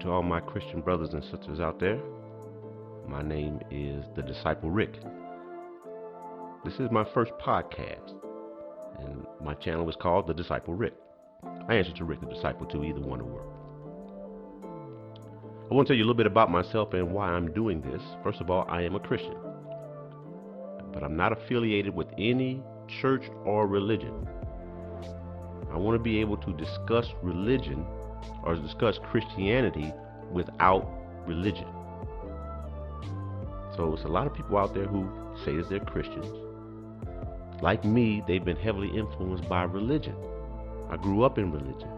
to all my Christian brothers and sisters out there. My name is The Disciple Rick. This is my first podcast, and my channel is called The Disciple Rick. I answer to Rick the Disciple too, either one will work. I want to tell you a little bit about myself and why I'm doing this. First of all, I am a Christian, but I'm not affiliated with any church or religion. I want to be able to discuss religion or discuss Christianity without religion. So it's a lot of people out there who say that they're Christians. Like me, they've been heavily influenced by religion. I grew up in religion,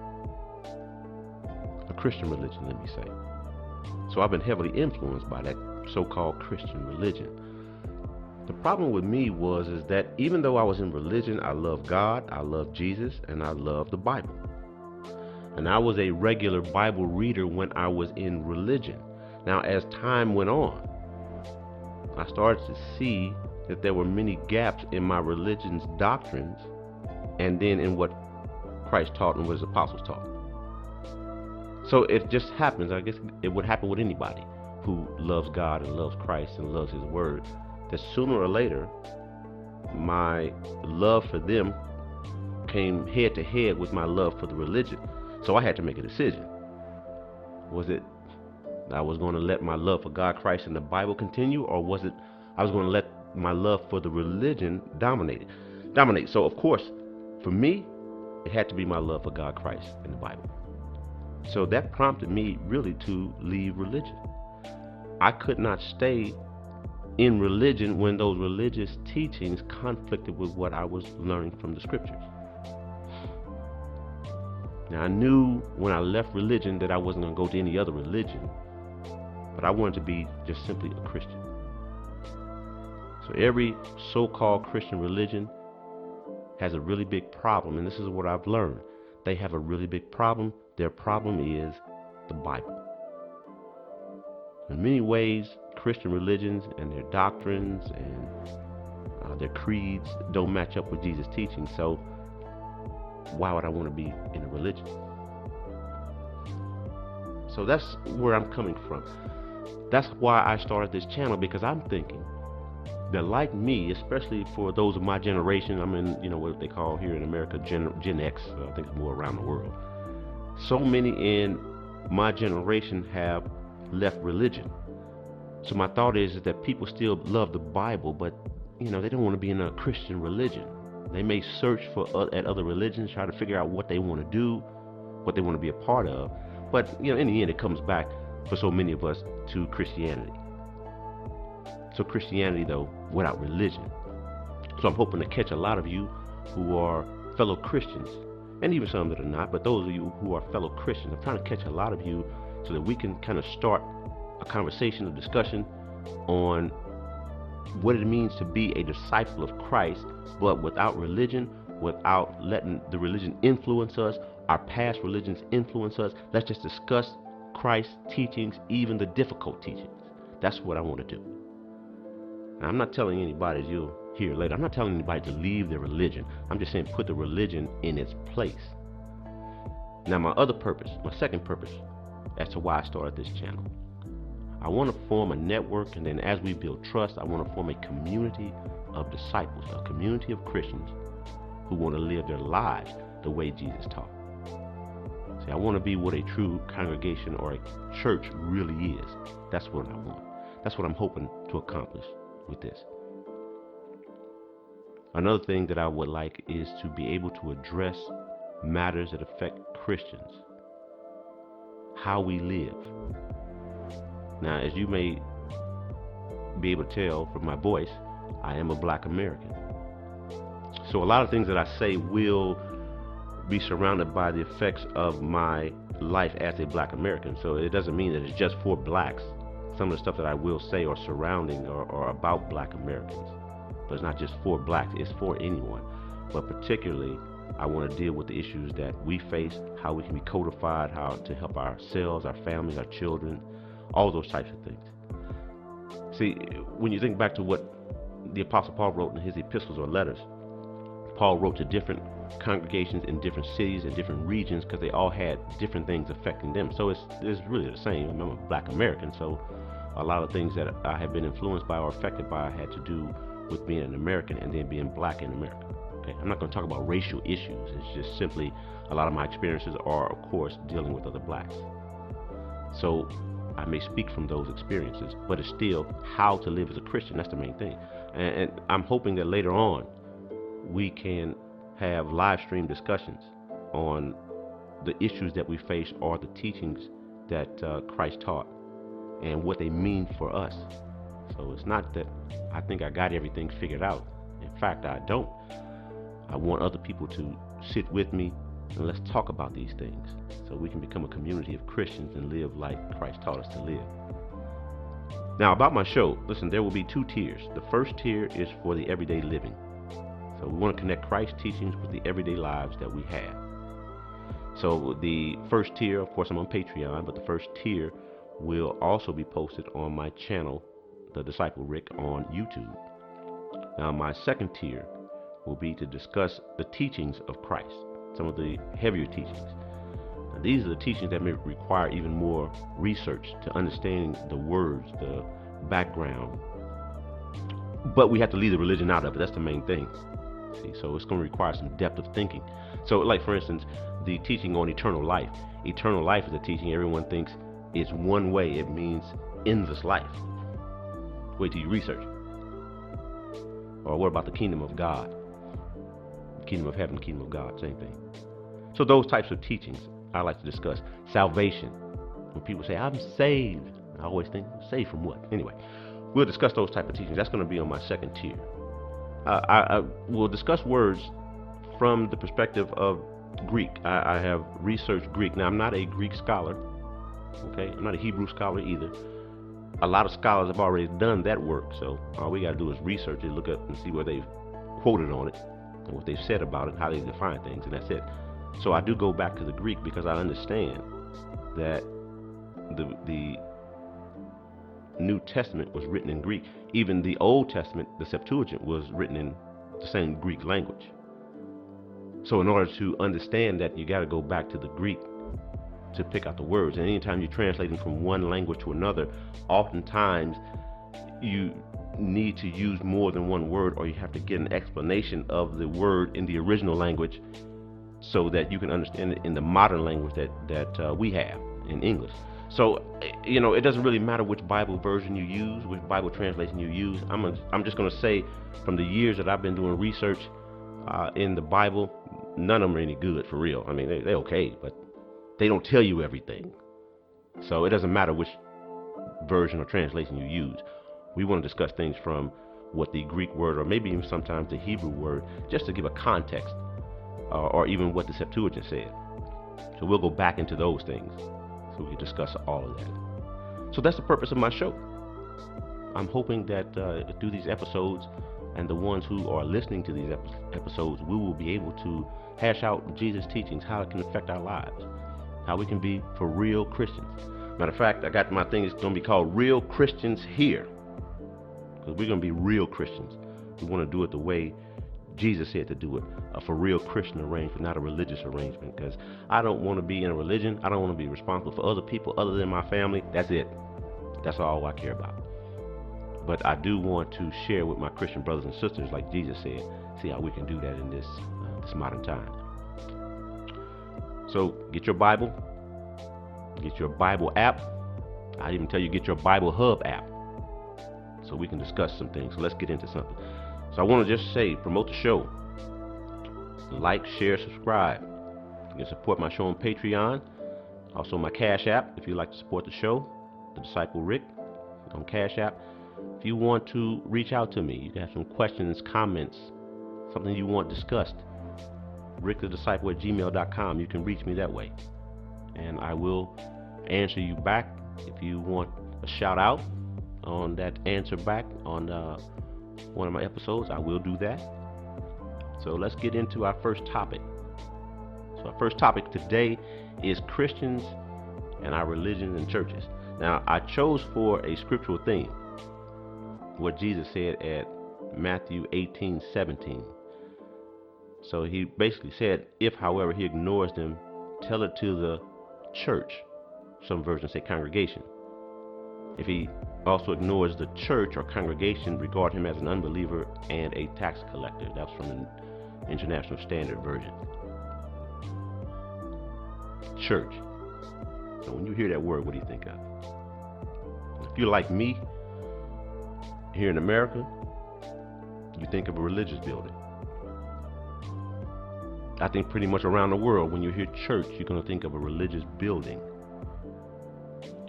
a Christian religion, let me say. So I've been heavily influenced by that so-called Christian religion. The problem with me is that even though I was in religion, I love God, I love Jesus, and I love the Bible. And I was a regular Bible reader when I was in religion. Now, as time went on, I started to see that there were many gaps in my religion's doctrines and then in what Christ taught and what his apostles taught. So it just happens, I guess it would happen with anybody who loves God and loves Christ and loves his word, that sooner or later, my love for them came head to head with my love for the religion. So I had to make a decision. Was it I was going to let my love for God, Christ, and the Bible continue, or was it I was going to let my love for the religion dominate? So, of course, for me, it had to be my love for God, Christ, and the Bible. So that prompted me really to leave religion. I could not stay in religion when those religious teachings conflicted with what I was learning from the scriptures. Now, I knew when I left religion that I wasn't going to go to any other religion, but I wanted to be just simply a Christian. So every so-called Christian religion has a really big problem, and this is what I've learned. They have a really big problem. Their problem is the Bible. In many ways, Christian religions and their doctrines and their creeds don't match up with Jesus' teaching. So why would I want to be in a religion? So that's where I'm coming from. That's why I started this channel, because I'm thinking that, like me, especially for those of my generation, I'm in, what they call here in America Gen X, I think it's more around the world. So many in my generation have left religion. So my thought is that people still love the Bible, but they don't want to be in a Christian religion. They may search at other religions, try to figure out what they want to do, what they want to be a part of. But in the end, it comes back for so many of us to Christianity. So Christianity, though, without religion. So I'm hoping to catch a lot of you who are fellow Christians, and even some that are not, but those of you who are fellow Christians. I'm trying to catch a lot of you so that we can kind of start a conversation, a discussion on what it means to be a disciple of Christ, but without religion, without letting the religion influence us, our past religions influence us. Let's just discuss Christ's teachings, even the difficult teachings. That's what I want to do. Now, I'm not telling anybody, as you'll hear later, I'm not telling anybody to leave their religion. I'm just saying put the religion in its place. Now, my second purpose as to why I started this channel, I want to form a network, and then as we build trust, I want to form a community of disciples, a community of Christians who want to live their lives the way Jesus taught. See, I want to be what a true congregation or a church really is. That's what I want. That's what I'm hoping to accomplish with this. Another thing that I would like is to be able to address matters that affect Christians, how we live. Now, as you may be able to tell from my voice, I am a Black American. So a lot of things that I say will be surrounded by the effects of my life as a Black American. So it doesn't mean that it's just for blacks. Some of the stuff that I will say are surrounding or about Black Americans. But it's not just for blacks, it's for anyone. But particularly, I want to deal with the issues that we face, how we can be codified, how to help ourselves, our families, our children, all those types of things. See, when you think back to what the Apostle Paul wrote in his epistles or letters, Paul wrote to different congregations in different cities and different regions because they all had different things affecting them. So it's really the same. I'm a black American, so a lot of things that I have been influenced by or affected by had to do with being an American and then being black in America. Okay, I'm not going to talk about racial issues. It's just simply a lot of my experiences are, of course, dealing with other blacks. So I may speak from those experiences, but it's still how to live as a Christian. That's the main thing. And I'm hoping that later on we can have live stream discussions on the issues that we face or the teachings that Christ taught and what they mean for us. So it's not that I think I got everything figured out. In fact, I don't. I want other people to sit with me and let's talk about these things so we can become a community of Christians and live like Christ taught us to live. Now, about my show, listen, there will be 2 tiers. The first tier is for the everyday living. So we want to connect Christ's teachings with the everyday lives that we have. So the first tier, of course, I'm on Patreon, but the first tier will also be posted on my channel, The Disciple Rick, on YouTube. Now, my second tier will be to discuss the teachings of Christ, some of the heavier teachings. Now, these are the teachings that may require even more research to understand the words, the background. But we have to leave the religion out of it. That's the main thing. See, so it's going to require some depth of thinking. So, like for instance, the teaching on eternal life. Eternal life is a teaching everyone thinks is one way. It means endless life. Wait till you research. Or what about the kingdom of God? Kingdom of heaven, kingdom of God, same thing. So those types of teachings I like to discuss. Salvation. When people say, I'm saved, I always think, saved from what? Anyway, we'll discuss those type of teachings. That's going to be on my second tier. I will discuss words from the perspective of Greek. I have researched Greek. Now, I'm not a Greek scholar. Okay, I'm not a Hebrew scholar either. A lot of scholars have already done that work, so all we got to do is research it, look up and see where they've quoted on it and what they've said about it, how they define things, and that's it. So I do go back to the Greek because I understand that the New Testament was written in Greek. Even the Old Testament, the Septuagint, was written in the same Greek language. So in order to understand that, you got to go back to the Greek to pick out the words. And anytime you're translating from one language to another, oftentimes you need to use more than one word, or you have to get an explanation of the word in the original language so that you can understand it in the modern language that we have in English. So, you know, it doesn't really matter which Bible version you use, which Bible translation you use. I'm just going to say, from the years that I've been doing research in the Bible, none of them are any good, for real. I mean, they're okay, but they don't tell you everything. So it doesn't matter which version or translation you use. We want to discuss things from what the Greek word, or maybe even sometimes the Hebrew word, just to give a context, or even what the Septuagint said. So we'll go back into those things so we can discuss all of that. So that's the purpose of my show. I'm hoping that through these episodes, and the ones who are listening to these episodes, we will be able to hash out Jesus' teachings, how it can affect our lives, how we can be for real Christians. Matter of fact, I got my thing, it's going to be called Real Christians Here, because we're going to be real Christians. We want to do it the way Jesus said to do it, a for real Christian arrangement, not a religious arrangement, because I don't want to be in a religion. I don't want to be responsible for other people other than my family. That's it. That's all I care about. But I do want to share with my Christian brothers and sisters, like Jesus said, see how we can do that in this modern time. So get your Bible, get your Bible app. I'd even tell you, get your Bible Hub app, so we can discuss some things. So let's get into something. So I want to just say, promote the show. Like, share, subscribe. You can support my show on Patreon. Also my Cash App, if you'd like to support the show, The Disciple Rick, on Cash App. If you want to reach out to me, you can have some questions, comments, something you want discussed, rickthedisciple@gmail.com. You can reach me that way, and I will answer you back. If you want a shout out on that answer back on one of my episodes, I will do that. So let's get into our first topic. So our first topic today is Christians and our religions and churches. Now, I chose for a scriptural theme what Jesus said at Matthew 18:17. So he basically said, if, however, he ignores them, tell it to the church. Some versions say congregation. If he also ignores the church or congregation, regard him as an unbeliever and a tax collector. That's from the International Standard Version. Church. So when you hear that word, what do you think of? If you're like me, here in America, you think of a religious building. I think pretty much around the world, when you hear church, you're going to think of a religious building.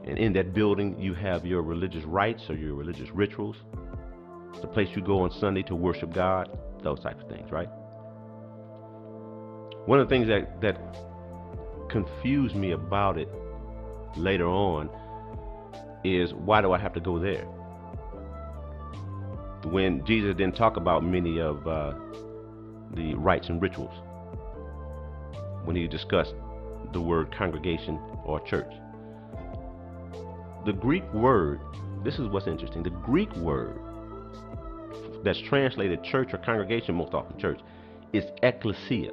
And in that building, you have your religious rites or your religious rituals, the place you go on Sunday to worship God, those types of things, right? One of the things that confused me about it later on is, why do I have to go there? When Jesus didn't talk about many of the rites and rituals, when he discussed the word congregation or church. The Greek word, this is what's interesting, the Greek word that's translated church or congregation, most often church, is ekklesia.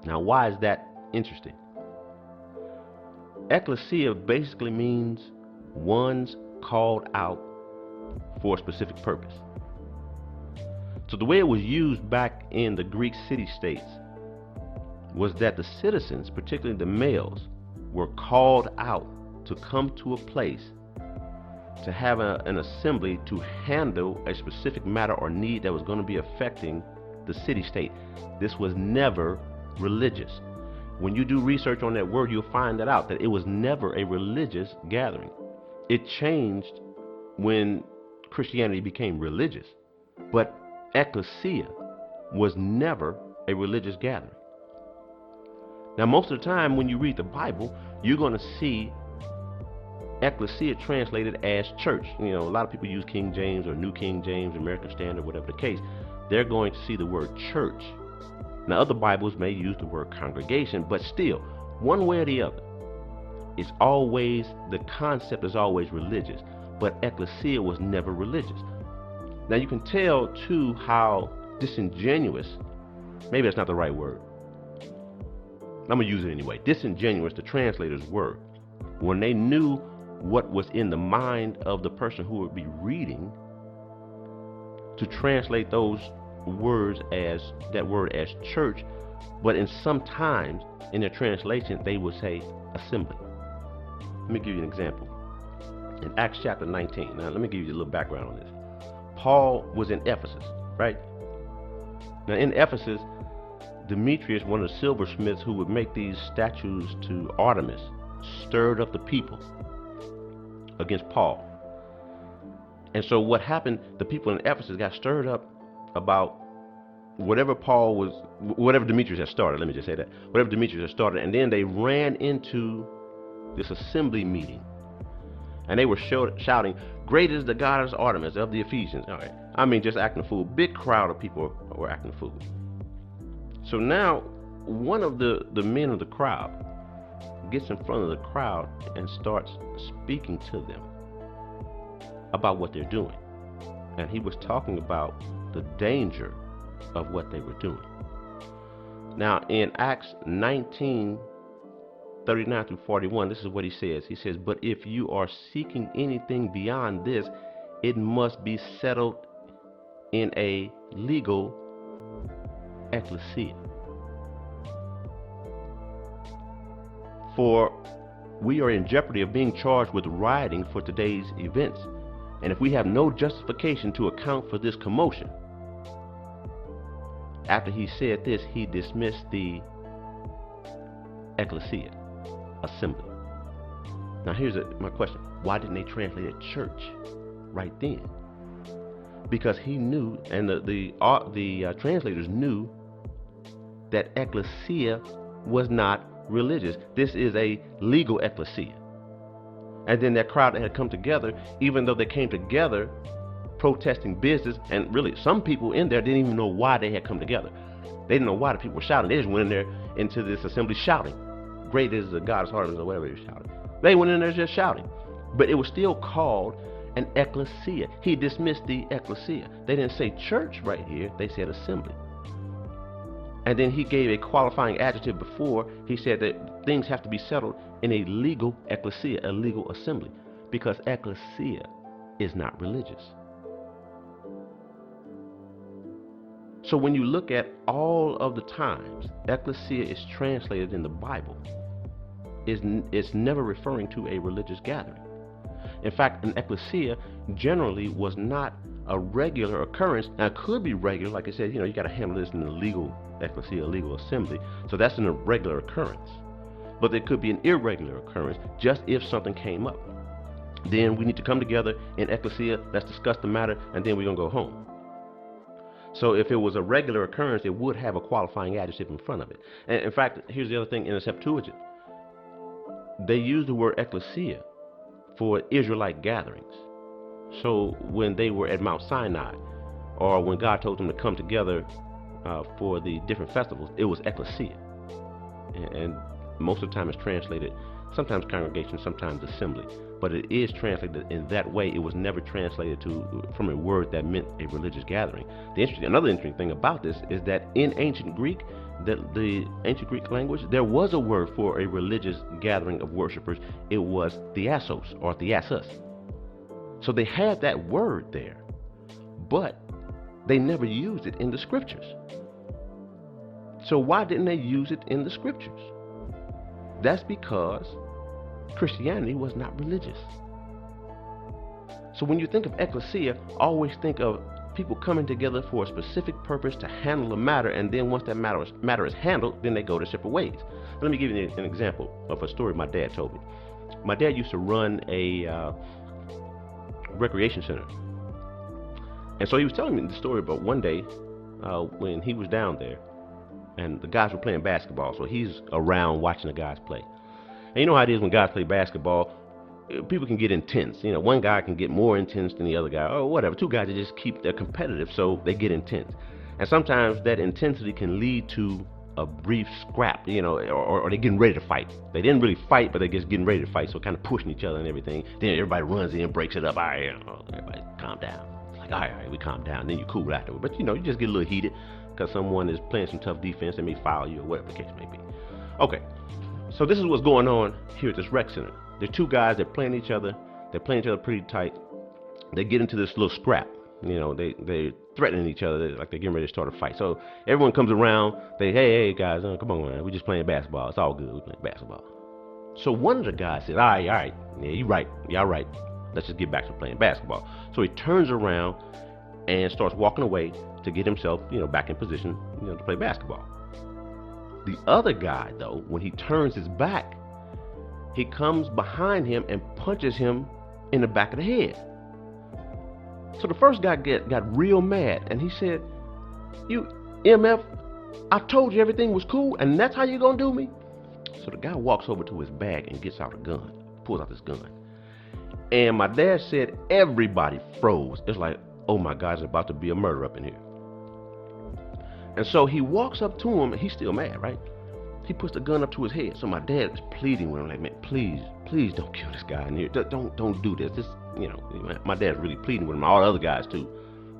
Now, why is that interesting? Ekklesia basically means ones called out for a specific purpose. So the way it was used back in the Greek city-states was that the citizens, particularly the males, were called out to come to a place to have an assembly to handle a specific matter or need that was going to be affecting the city-state. This was never religious. When you do research on that word, you'll find that out, that it was never a religious gathering. It changed when Christianity became religious, but ecclesia was never a religious gathering. Now, most of the time when you read the Bible, you're going to see ecclesia translated as church. You know, a lot of people use King James or New King James, American Standard, whatever the case. They're going to see the word church. Now, other Bibles may use the word congregation, but still, one way or the other, it's always, the concept is always religious, but ecclesia was never religious. Now, you can tell, too, how disingenuous, maybe that's not the right word, I'm going to use it anyway, disingenuous the translators were when they knew what was in the mind of the person who would be reading, to translate those words as, that word as church, but in sometimes in their translation they would say assembly. Let me give you an example. In Acts chapter 19, now let me give you a little background on this. Paul was in Ephesus, right? Now in Ephesus, Demetrius, one of the silversmiths who would make these statues to Artemis, stirred up the people against Paul. And so what happened, the people in Ephesus got stirred up about whatever Demetrius had started, let me just say that, whatever Demetrius had started, and then they ran into this assembly meeting, and they were shouting, "Great is the goddess Artemis of the Ephesians." All right, I mean, just acting a fool. Big crowd of people were acting a fool. So now, one of the men of the crowd gets in front of the crowd and starts speaking to them about what they're doing. And he was talking about the danger of what they were doing. Now, in Acts 19:39 through 41, this is what he says. He says, "But if you are seeking anything beyond this, it must be settled in a legal ecclesia. For we are in jeopardy of being charged with rioting for today's events. And if we have no justification to account for this commotion." After he said this, he dismissed the ecclesia, assembly. Now here's my question. Why didn't they translate it church right then? Because he knew, and the translators knew, that ecclesia was not religious. This is a legal ecclesia. And then that crowd that had come together, even though they came together protesting business, and really some people in there didn't even know why they had come together. They didn't know why the people were shouting. They just went in there into this assembly shouting, "Great is the goddess Artemis," or whatever they were shouting. They went in there just shouting. But it was still called an ecclesia. He dismissed the ecclesia. They didn't say church right here. They said assembly. And then he gave a qualifying adjective before. He said that things have to be settled in a legal ecclesia, a legal assembly, because ecclesia is not religious. So when you look at all of the times ecclesia is translated in the Bible, it's never referring to a religious gathering. In fact, an ecclesia generally was not a regular occurrence. Now, it could be regular, like I said, you got to handle this in a legal ecclesia, a legal assembly. So that's an irregular occurrence. But it could be an irregular occurrence just if something came up. Then we need to come together in ecclesia, let's discuss the matter, and then we're going to go home. So if it was a regular occurrence, it would have a qualifying adjective in front of it. And in fact, here's the other thing in the Septuagint. They use the word ecclesia for Israelite gatherings. So when they were at Mount Sinai, or when God told them to come together for the different festivals, it was ecclesia. And most of the time it's translated, sometimes congregation, sometimes assembly. But it is translated in that way. It was never translated from a word that meant a religious gathering. Another interesting thing about this is that in ancient Greek, the ancient Greek language, there was a word for a religious gathering of worshipers. It was theasos or theasus. So they had that word there, but they never used it in the scriptures. So why didn't they use it in the scriptures? That's because Christianity was not religious. So when you think of ecclesia, always think of people coming together for a specific purpose to handle a matter, and then once that matter is handled, then they go their separate ways. Let me give you an example of a story my dad told me. My dad used to run a recreation center, and so he was telling me the story about one day when he was down there, and the guys were playing basketball, so he's around watching the guys play. And you know how it is when guys play basketball, people can get intense. One guy can get more intense than the other guy, or whatever. Two guys that just they're competitive, so they get intense. And sometimes that intensity can lead to a brief scrap, or they're getting ready to fight. They didn't really fight, but they're just getting ready to fight, so kind of pushing each other and everything. Then everybody runs in and breaks it up. All right, everybody calm down. It's like, all right, we calm down. Then you cool afterward. But, you just get a little heated because someone is playing some tough defense and may foul you or whatever the case may be. Okay. So this is what's going on here at this rec center. There are two guys that are playing each other. They're playing each other pretty tight. They get into this little scrap. They're threatening each other like they're getting ready to start a fight. So everyone comes around. They, hey guys, come on, man. We're just playing basketball. It's all good. We're playing basketball. So one of the guys said, all right. Yeah, you're right. Y'all right. Let's just get back to playing basketball. So he turns around and starts walking away to get himself, back in position, to play basketball. The other guy, though, when he turns his back, he comes behind him and punches him in the back of the head. So the first guy got real mad, and he said, "You MF, I told you everything was cool, and that's how you gonna do me?" So the guy walks over to his bag and gets out a gun, pulls out his gun. And my dad said everybody froze. It's like, oh my God, there's about to be a murder up in here. And so he walks up to him, and he's still mad, right? He puts the gun up to his head. So my dad is pleading with him, like, man, please don't kill this guy in here. Don't do this. My dad's really pleading with him. All the other guys too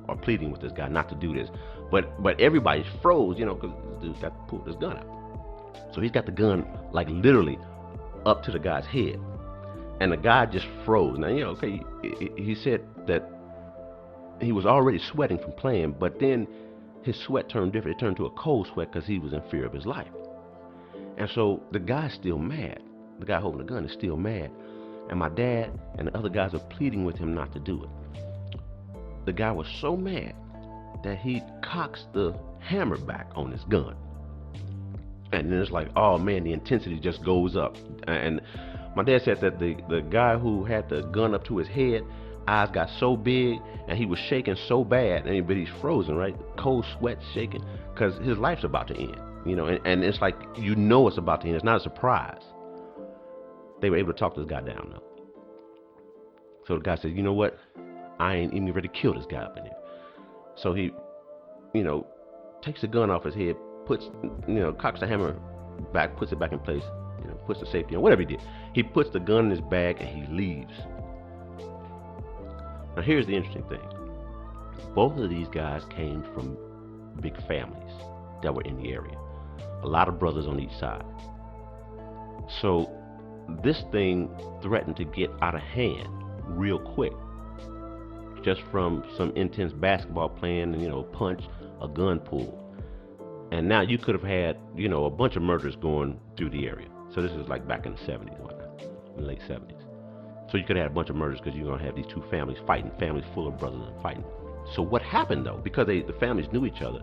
are pleading with this guy not to do this. But everybody's froze, because this dude's got to pull this gun out. So he's got the gun like literally up to the guy's head, and the guy just froze. Now, okay, he said that he was already sweating from playing, but then his sweat turned different. It turned to a cold sweat because he was in fear of his life. And so the guy's still mad. The guy holding the gun is still mad. And my dad and the other guys are pleading with him not to do it. The guy was so mad that he cocks the hammer back on his gun. And then it's like, oh man, the intensity just goes up. And my dad said that the guy who had the gun up to his head, eyes got so big and he was shaking so bad, but he's frozen, right? Cold sweat shaking because his life's about to end, and it's like, it's about to end. It's not a surprise. They were able to talk this guy down though. So the guy said, you know what? I ain't even ready to kill this guy up in here. So he, takes the gun off his head, cocks the hammer back, puts it back in place, puts the safety on, whatever he did. He puts the gun in his bag and he leaves. Now here's the interesting thing. Both of these guys came from big families. that were in the area. A lot of brothers on each side. So this thing threatened to get out of hand real quick, just from some intense basketball playing, punch, a gun pull. And now you could have had, a bunch of murders going through the area. So this is like back in the 70s, whatnot, in the late 70s. So you could have had a bunch of murders because you're going to have these two families fighting, families full of brothers and fighting. So what happened though, because the families knew each other,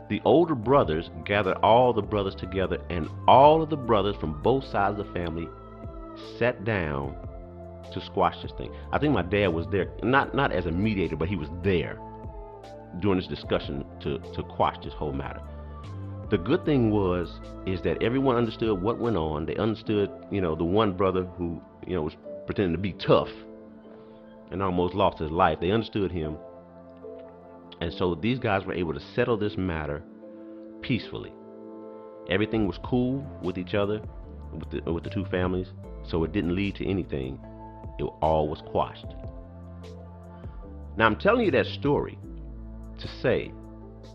the older brothers gathered all the brothers together, and all of the brothers from both sides of the family sat down to squash this thing. I think my dad was there, not as a mediator, but he was there during this discussion to quash this whole matter. The good thing is that everyone understood what went on. They understood, the one brother who, was pretending to be tough and almost lost his life. They understood him. And so these guys were able to settle this matter peacefully. Everything was cool with each other, with the two families, so it didn't lead to anything. It all was quashed. Now I'm telling you that story to say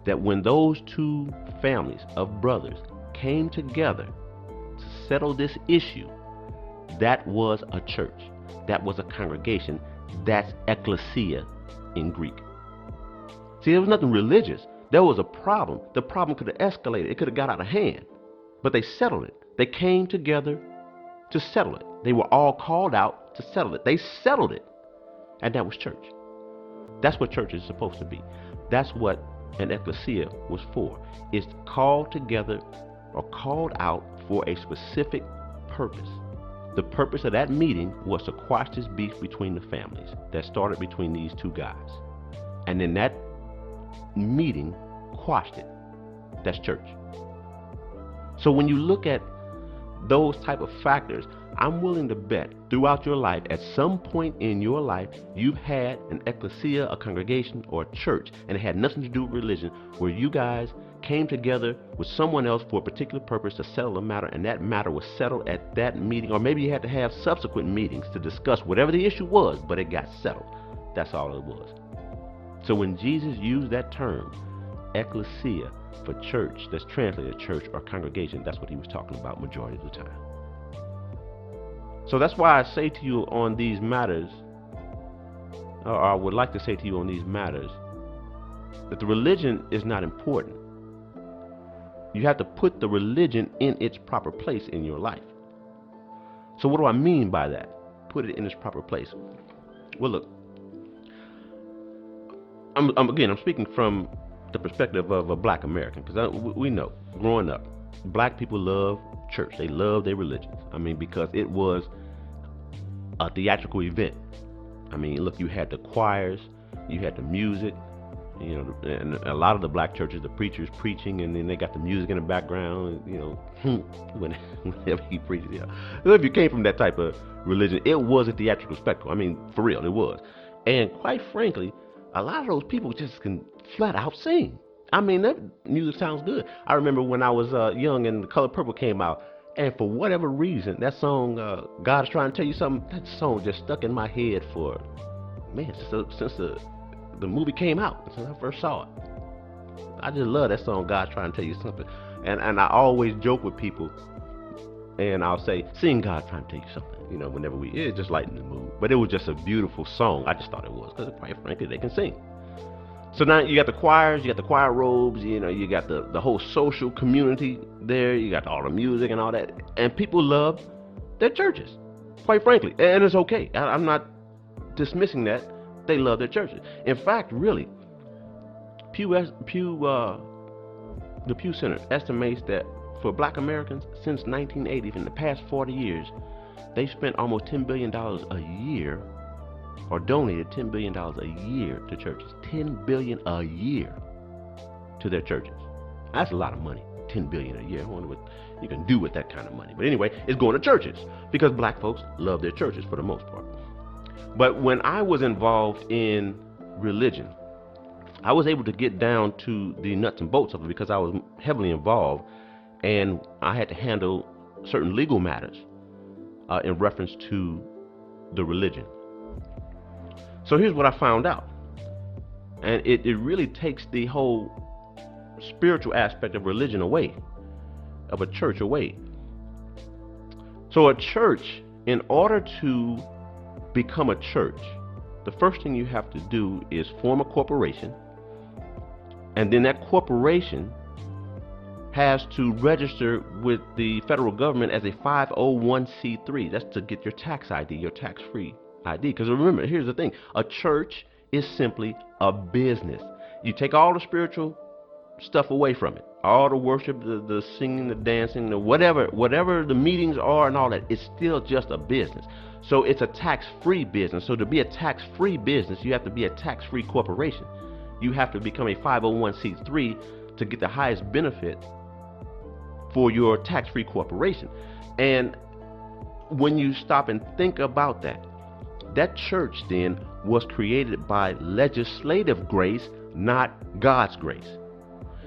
that when those two families of brothers came together to settle this issue, that was a church. That was a congregation. That's ecclesia in Greek. See, there was nothing religious. There was a problem. The problem could have escalated. It could have got out of hand. But they settled it. They came together to settle it. They were all called out to settle it. They settled it. And that was church. That's what church is supposed to be. That's what an ecclesia was for. It's called together or called out for a specific purpose. The purpose of that meeting was to quash this beef between the families that started between these two guys. And then that meeting quashed it. That's church. So when you look at those type of factors, I'm willing to bet throughout your life, at some point in your life, you've had an ecclesia, a congregation, or a church, and it had nothing to do with religion, where you guys came together with someone else for a particular purpose to settle a matter, and that matter was settled at that meeting, or maybe you had to have subsequent meetings to discuss whatever the issue was, but it got settled. That's all it was. So when Jesus used that term, ecclesia, for church, that's translated church or congregation, that's what he was talking about majority of the time. So that's why I say to you on these matters, or I would like to say to you on these matters, that the religion is not important. You have to put the religion in its proper place in your life. So what do I mean by that? Put it in its proper place. Well, look, I'm speaking from the perspective of a black American, because we know, growing up, black people love church. They love their religions. Because it was a theatrical event. Look, you had the choirs, you had the music, and a lot of the black churches, the preachers preaching, and then they got the music in the background, whenever he preached. If you came from that type of religion, it was a theatrical spectacle. For real, it was. And quite frankly, a lot of those people just can flat out sing. That music sounds good. I remember when I was young and The Color Purple came out, and for whatever reason, that song, God Is Trying to Tell You Something, that song just stuck in my head since the movie came out, since I first saw it. I just love that song, God's Trying to Tell You Something. And I always joke with people, and I'll say, sing God's Trying to Tell You Something, whenever it just lightened the mood. But it was just a beautiful song. I just thought it was, because quite frankly, they can sing. So now you got the choirs, you got the choir robes, you got the whole social community there, you got all the music and all that, and people love their churches, quite frankly, and it's okay. I'm not dismissing that. They love their churches. In fact, really, the Pew Center estimates that for black Americans since 1980, in the past 40 years, they've spent almost $10 billion a year, or donated $10 billion a year to churches. $10 billion a year to their churches. That's a lot of money. $10 billion a year. I wonder what you can do with that kind of money. But anyway, it's going to churches, because black folks love their churches for the most part. But when I was involved in religion, I was able to get down to the nuts and bolts of it, because I was heavily involved, and I had to handle certain legal matters in reference to the religion. So here's what I found out. And it really takes the whole spiritual aspect of religion away, of a church away. So a church, in order to become a church, the first thing you have to do is form a corporation, and then that corporation has to register with the federal government as a 501c3. That's to get your tax ID, your tax-free ID. Because remember, here's the thing: a church is simply a business. You take all the spiritual stuff away from it, all the worship, the singing, the dancing, the whatever the meetings are and all that. It's still just a business. So it's a tax-free business. So to be a tax-free business, you have to be a tax-free corporation. You have to become a 501c3 to get the highest benefit for your tax-free corporation. And when you stop and think about that, that church then was created by legislative grace, not God's grace.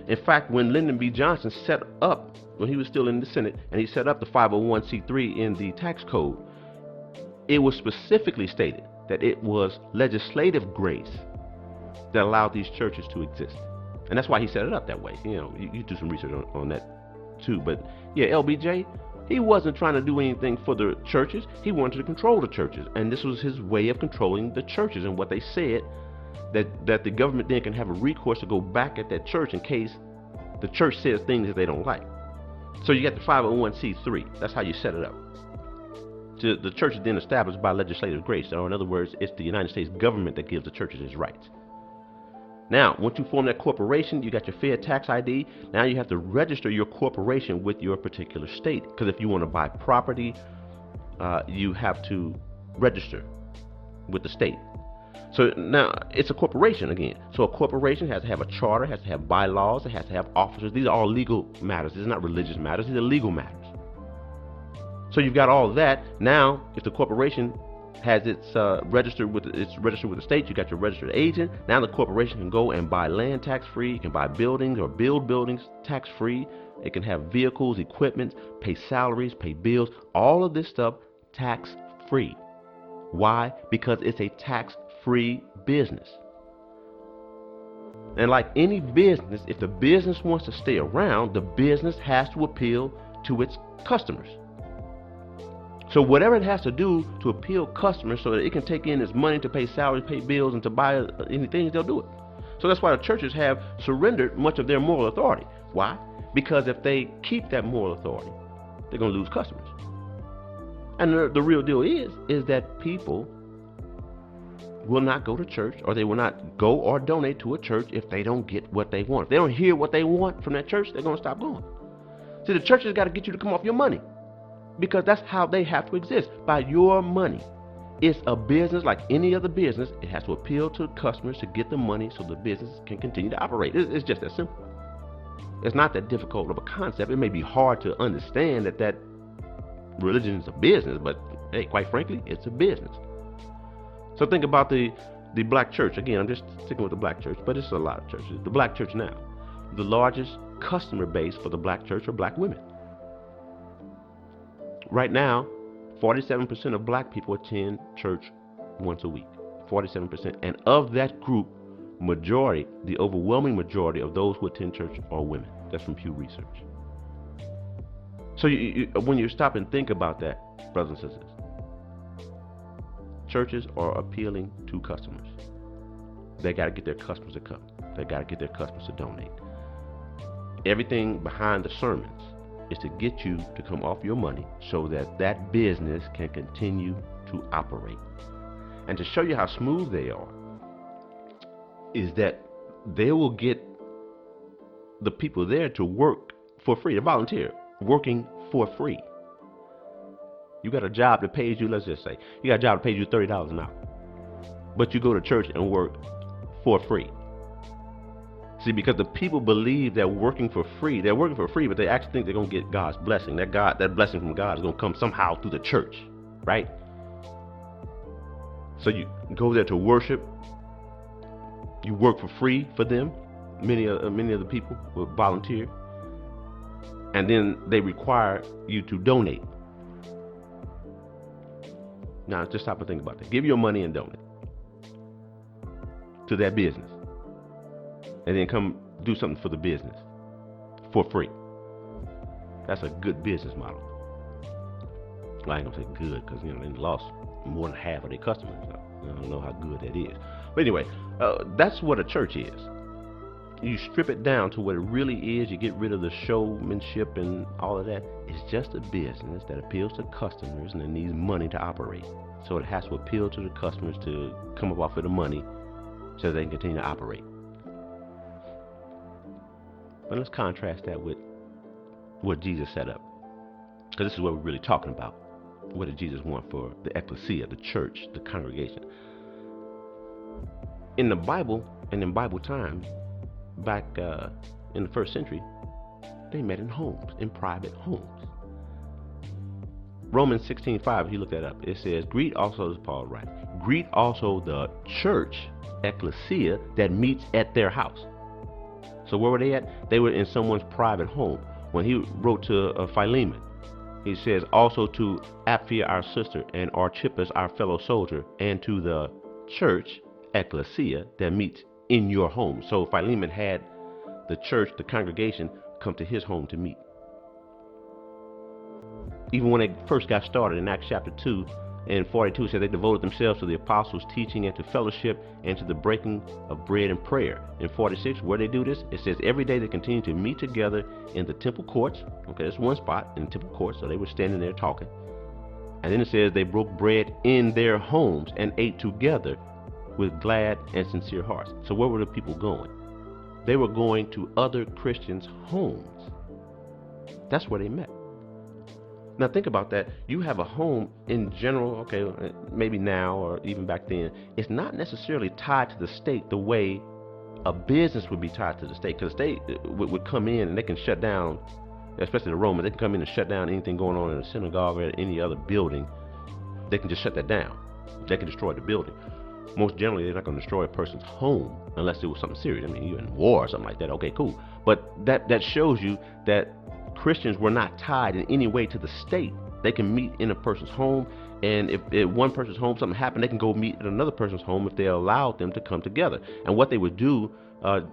In fact, when Lyndon B. Johnson set up, when he was still in the Senate, and he set up the 501c3 in the tax code, it was specifically stated that it was legislative grace that allowed these churches to exist. And that's why he set it up that way. You know, you do some research on that too. But yeah, LBJ, he wasn't trying to do anything for the churches. He wanted to control the churches. And this was his way of controlling the churches and what they said, that the government then can have a recourse to go back at that church in case the church says things that they don't like. So you got the 501c3. That's how you set it up. So the church is then established by legislative grace. Or in other words, it's the United States government that gives the churches its rights. Now, once you form that corporation, you got your fair tax ID. Now you have to register your corporation with your particular state. Because if you want to buy property, you have to register with the state. So now it's a corporation again. So a corporation has to have a charter, has to have bylaws, it has to have officers. These are all legal matters. These are not religious matters. These are legal matters. So you've got all of that. Now, if the corporation has its registered with the state, you got your registered agent. Now the corporation can go and buy land tax-free. It can buy buildings or build buildings tax-free. It can have vehicles, equipment, pay salaries, pay bills. All of this stuff tax-free. Why? Because it's a tax-free business. And like any business, if the business wants to stay around, the business has to appeal to its customers. So whatever it has to do to appeal customers so that it can take in its money to pay salaries, pay bills, and to buy anything, they'll do it. So that's why the churches have surrendered much of their moral authority. Why? Because if they keep that moral authority, they're going to lose customers. And the real deal is that people will not go to church, or they will not go or donate to a church if they don't get what they want. If they don't hear what they want from that church, they're going to stop going. See, the church has got to get you to come off your money, because that's how they have to exist, by your money. It's a business like any other business. It has to appeal to customers to get the money so the business can continue to operate. It's just that simple. It's not that difficult of a concept. It may be hard to understand that religion is a business, but hey, quite frankly, it's a business. So think about the black church. Again, I'm just sticking with the black church, but it's a lot of churches. The black church now, the largest customer base for the black church are black women. Right now, 47% of black people attend church once a week. 47%. And of that group, majority, the overwhelming majority of those who attend church are women. That's from Pew Research. So when you stop and think about that, brothers and sisters, churches are appealing to customers. They got to get their customers to come. They got to get their customers to donate. Everything behind the sermons is to get you to come off your money so that business can continue to operate. And to show you how smooth they are is that they will get the people there to work for free, to volunteer, working for free. You got a job that pays you, let's just say, you got a job that pays you $30 an hour, but you go to church and work for free. See, because the people believe they're working for free, but they actually think they're going to get God's blessing. That blessing from God is going to come somehow through the church, right? So you go there to worship. You work for free for them. Many of the people will volunteer, and then they require you to donate. Now, just stop and think about that. Give your money and donate to that business. And then come do something for the business for free. That's a good business model. Well, I ain't gonna say good because they lost more than half of their customers. I don't know how good that is. But anyway, that's what a church is. You strip it down to what it really is. You get rid of the showmanship and all of that. It's just a business that appeals to customers and it needs money to operate. So it has to appeal to the customers to come up off of the money so they can continue to operate. But let's contrast that with what Jesus set up, because this is what we're really talking about. What did Jesus want for the ecclesia, the church, the congregation? In the Bible and in Bible times, back in the first century, they met in homes, in private homes. Romans 16:5, if you look that up, it says, greet also, as Paul writes, greet also the church, ecclesia, that meets at their house. So where were they at? They were in someone's private home. When he wrote to Philemon, he says, also to Apphia, our sister, and Archippus, our fellow soldier, and to the church, ecclesia, that meets in your home. So Philemon had the church, the congregation, come to his home to meet. Even when they first got started in Acts chapter 2 and 42, it said they devoted themselves to the apostles' teaching and to fellowship and to the breaking of bread and prayer. In 46, where they do this, it says every day they continue to meet together in the temple courts. Okay, that's one spot in the temple courts, so they were standing there talking. And then it says they broke bread in their homes and ate together with glad and sincere hearts. So where were the people going? They were going to other Christians' homes. That's where they met. Now think about that. You have a home in general, okay, maybe now or even back then, it's not necessarily tied to the state the way a business would be tied to the state, because the state would come in and they can shut down, especially the Romans, they can come in and shut down anything going on in a synagogue or any other building. They can just shut that down. They can destroy the building. Most generally, they're not going to destroy a person's home unless it was something serious. I mean, you're in war or something like that. Okay, cool. But that shows you that Christians were not tied in any way to the state. They can meet in a person's home, and if one person's home something happened, they can go meet at another person's home if they allowed them to come together. And what they would do, the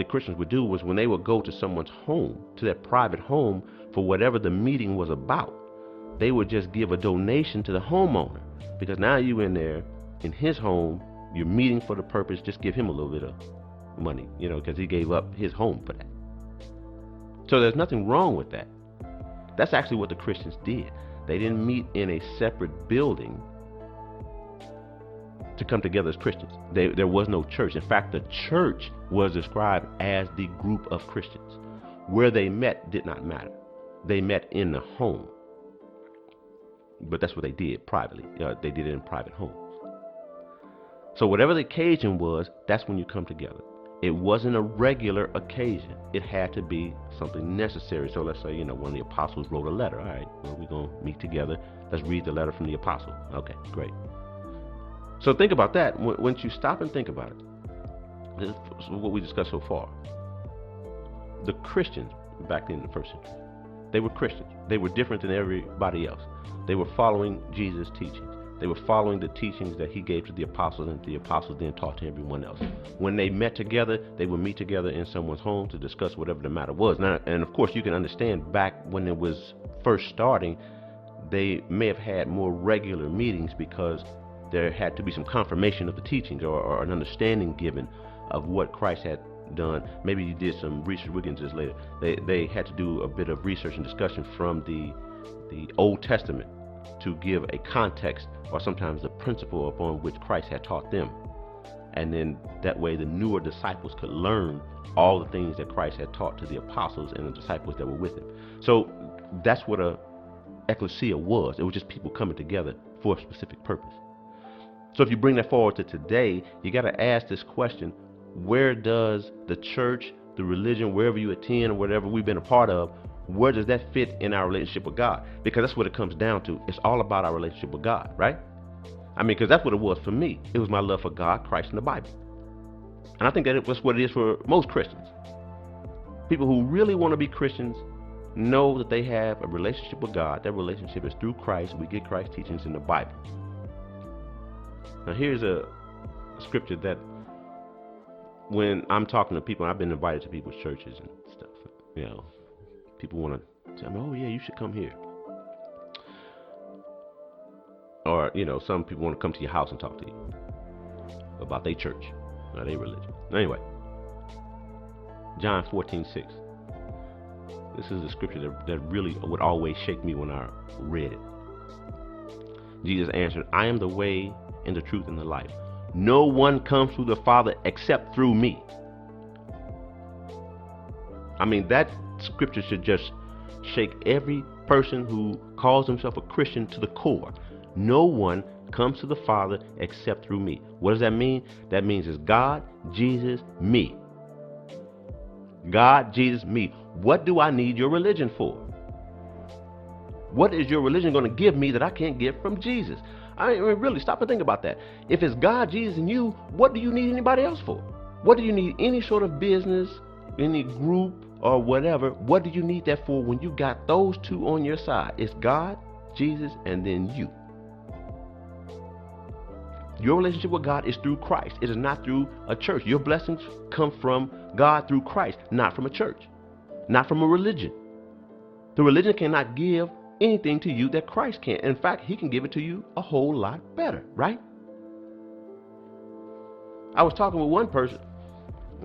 Christians would do, was when they would go to someone's home, to their private home, for whatever the meeting was about, they would just give a donation to the homeowner, because now you in there in his home, you're meeting for the purpose. Just give him a little bit of money, because he gave up his home for that. So there's nothing wrong with that. That's actually what the Christians did. They didn't meet in a separate building to come together as Christians. There was no church. In fact, the church was described as the group of Christians. Where they met did not matter. They met in the home. But that's what they did privately. They did it in private homes. So whatever the occasion was, that's when you come together. It wasn't a regular occasion. It had to be something necessary. So let's say, one of the apostles wrote a letter. All right, well, we're going to meet together. Let's read the letter from the apostle. Okay, great. So think about that. Once you stop and think about it, this is what we discussed so far. The Christians back then in the first century, they were Christians. They were different than everybody else. They were following Jesus' teachings. They were following the teachings that he gave to the apostles, and the apostles then taught to everyone else. When they met together, they would meet together in someone's home to discuss whatever the matter was. Now, and of course, you can understand back when it was first starting, they may have had more regular meetings because there had to be some confirmation of the teachings or an understanding given of what Christ had done. Maybe you did some research. We can just later. They had to do a bit of research and discussion from the Old Testament to give a context or sometimes the principle upon which Christ had taught them. And then that way the newer disciples could learn all the things that Christ had taught to the apostles and the disciples that were with him. So that's what a ecclesia was. It was just people coming together for a specific purpose. So if you bring that forward to today, you got to ask this question: where does the church, the religion, wherever you attend or whatever we've been a part of, where does that fit in our relationship with God? Because that's what it comes down to. It's all about our relationship with God, right? I mean, because that's what it was for me. It was my love for God, Christ, and the Bible. And I think that's what it is for most Christians. People who really want to be Christians know that they have a relationship with God. That relationship is through Christ. We get Christ's teachings in the Bible. Now here's a scripture that when I'm talking to people, I've been invited to people's churches and stuff. You know, people want to tell me, "Oh yeah, you should come here," or some people want to come to your house and talk to you about their church or their religion. Anyway, John 14:6. This is the scripture that really would always shake me when I read it. Jesus answered, "I am the way and the truth and the life. No one comes to the Father except through me." I mean, that scripture should just shake every person who calls himself a Christian to the core. No one comes to the Father except through me. What does that mean? That means it's God, Jesus, me. God, Jesus, me. What do I need your religion for? What is your religion going to give me that I can't get from Jesus? I mean, really, stop and think about that. If it's God, Jesus, and you, what do you need anybody else for? What do you need any sort of business, any group, or whatever? What do you need that for when you got those two on your side? It's God, Jesus, and then you. Your relationship with God is through Christ. It is not through a church. Your blessings come from God through Christ, not from a church, not from a religion. The religion cannot give anything to you that Christ can. In fact, he can give it to you a whole lot better, right? I was talking with one person.